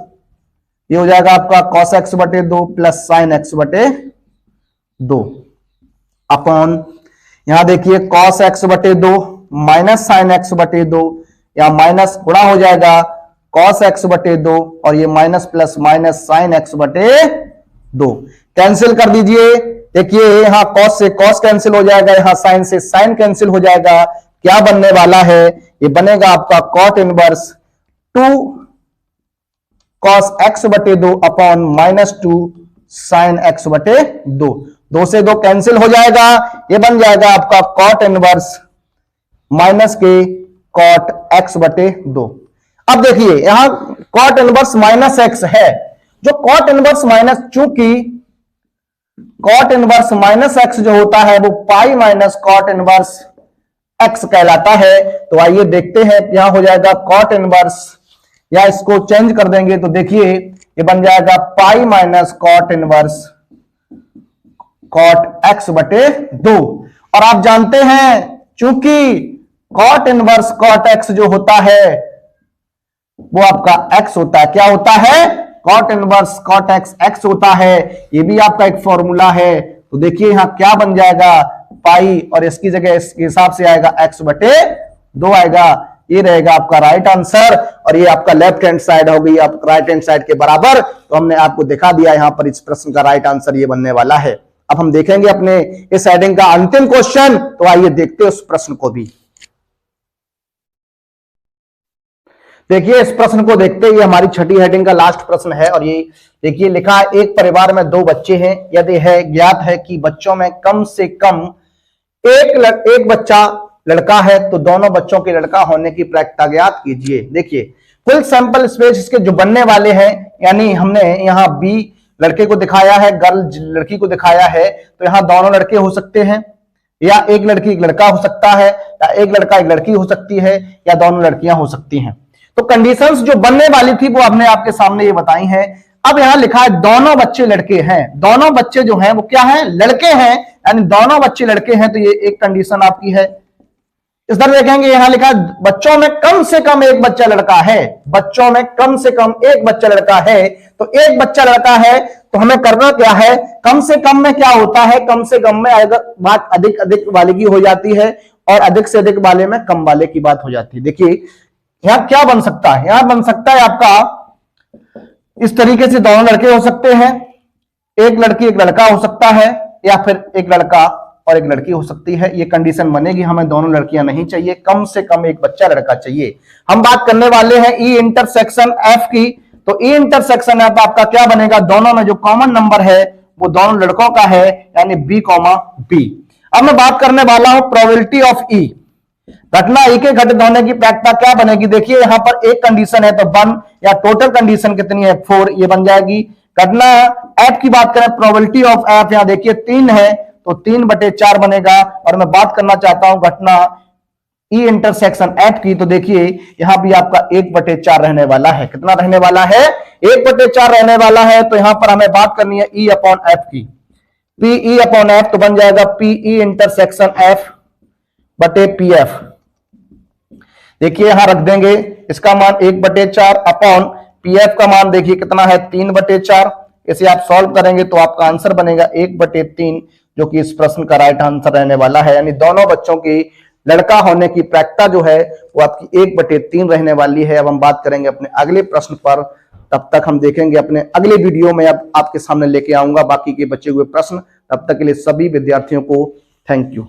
ये हो जाएगा आपका कॉस एक्स बटे 2 प्लस साइन एक्स बटे 2 अपॉन यहां देखिए कॉस एक्स बटे 2 माइनस साइन एक्स बटे 2, या माइनस गुणा हो जाएगा कॉस एक्स बटे 2 और ये minus plus minus sine x बटे 2 कैंसिल कर दीजिए। देखिए यहां कॉस से कॉस कैंसिल हो जाएगा, यहां साइन से साइन कैंसिल हो जाएगा। क्या बनने वाला है, ये बनेगा आपका कॉट इनवर्स 2 कॉस एक्स बटे 2 अपॉन माइनस 2 साइन एक्स बटे 2, 2 से 2 कैंसिल हो जाएगा, ये बन जाएगा आपका कॉट इनवर्स माइनस के कॉट एक्स बटे 2। अब देखिए यहां कॉट इनवर्स माइनस एक्स है, जो कॉट इनवर्स माइनस, चूंकि कॉट इनवर्स माइनस एक्स जो होता है वो pi minus cot inverse x कहलाता है। तो आइए देखते हैं, यहां हो जाएगा कॉट इनवर्स, या इसको चेंज कर देंगे तो देखिए ये बन जाएगा pi minus cot inverse cot x बटे 2। और आप जानते हैं चूंकि कॉट इनवर्स कॉट एक्स जो होता है वो आपका एक्स होता है, क्या होता है cot inverse cot x x होता है। ये भी आपका एक फॉर्मूला है। तो देखिए यहां क्या बन जाएगा पाई और इसकी जगह इसके हिसाब से आएगा एक्स बटे 2 आएगा। ये रहेगा आपका राइट आंसर और ये आपका लेफ्ट हैंड साइड हो गई आपका राइट हैंड साइड के बराबर। तो हमने आपको दिखा दिया यहां पर इस प्रश्न का राइट आंसर ये बनने वाला है। अब हम देखेंगे अपने इस हेडिंग का अंतिम क्वेश्चन। तो आइए देखते हैं उस प्रश्न को भी। देखिए इस प्रश्न को देखते ही हमारी छठी हेडिंग का लास्ट प्रश्न है और ये देखिए लिखा है, एक परिवार में 2 बच्चे हैं, यदि है ज्ञात है कि बच्चों में कम से कम एक बच्चा लड़का है तो दोनों बच्चों के लड़का होने की प्रायिकता ज्ञात कीजिए। देखिए फुल सैंपल स्पेस इसके जो बनने वाले हैं, यानी हमने यहाँ बी लड़के को दिखाया है, गर्ल लड़की को दिखाया है, तो यहाँ दोनों लड़के हो सकते हैं, या एक लड़की एक लड़का हो सकता है, या एक लड़का एक लड़की हो सकती है, या दोनों लड़कियां हो सकती हैं। तो कंडीशंस जो बनने वाली थी वो हमने आपके सामने ये बताई हैं। अब यहां लिखा है दोनों बच्चे लड़के हैं, दोनों बच्चे जो हैं वो क्या हैं, लड़के हैं, यानी दोनों बच्चे लड़के हैं। तो ये एक कंडीशन आपकी है, इस तरह देखेंगे, यहां लिखा बच्चों में कम से कम एक बच्चा लड़का है, बच्चों में कम से कम एक बच्चा लड़का है। तो एक बच्चा लड़का है तो हमें करना क्या है, कम से कम में क्या होता है, कम से कम में अगर बात अधिक अधिक वाले की हो जाती है और अधिक से अधिक वाले में कम वाले की बात हो जाती है। देखिए यहां क्या बन सकता है, यहां बन सकता है आपका इस तरीके से दोनों लड़के हो सकते हैं, एक लड़की एक लड़का हो सकता है, या फिर एक लड़का और एक लड़की हो सकती है। ये कंडीशन बनेगी, हमें दोनों लड़कियां नहीं चाहिए, कम से कम एक बच्चा लड़का चाहिए। हम बात करने वाले हैं ई इंटरसेक्शन एफ की। तो ई इंटरसेक्शन एफ आपका क्या बनेगा, दोनों में जो कॉमन नंबर है वो दोनों लड़कों का है, यानी बी कॉमा बी। अब मैं बात करने वाला हूं प्रोबेबिलिटी ऑफ ई, घटना ई के घटित होने की प्रायिकता क्या बनेगी। देखिए यहां पर एक कंडीशन है तो 1, या टोटल कंडीशन कितनी है 4, ये बन जाएगी। घटना एफ की बात करें, प्रोबेबिलिटी ऑफ एफ, यहां देखिए 3 है तो 3/4 बनेगा। और मैं बात करना चाहता हूं घटना ई इंटरसेक्शन एफ की, तो देखिए यहां भी आपका 1/4 रहने वाला है। कितना रहने वाला है, 1/4 रहने वाला है। तो यहां पर हमें बात करनी है ई अपॉन एफ की, पी ई अपॉन एफ, तो बन जाएगा पी ई इंटरसेक्शन एफ बटे पी एफ। देखिए यहां रख देंगे, इसका मान 1/4 अपॉन पी एफ का मान देखिए कितना है 3/4। इसे आप सॉल्व करेंगे तो आपका आंसर बनेगा 1/3, जो कि इस प्रश्न का राइट आंसर रहने वाला है। यानी दोनों बच्चों की लड़का होने की प्रायिकता जो है वो आपकी 1/3 रहने वाली है। अब हम बात करेंगे अपने अगले प्रश्न पर, तब तक हम देखेंगे अपने अगले वीडियो में, अब आपके सामने लेके आऊंगा बाकी के बचे हुए प्रश्न। तब तक के लिए सभी विद्यार्थियों को थैंक यू।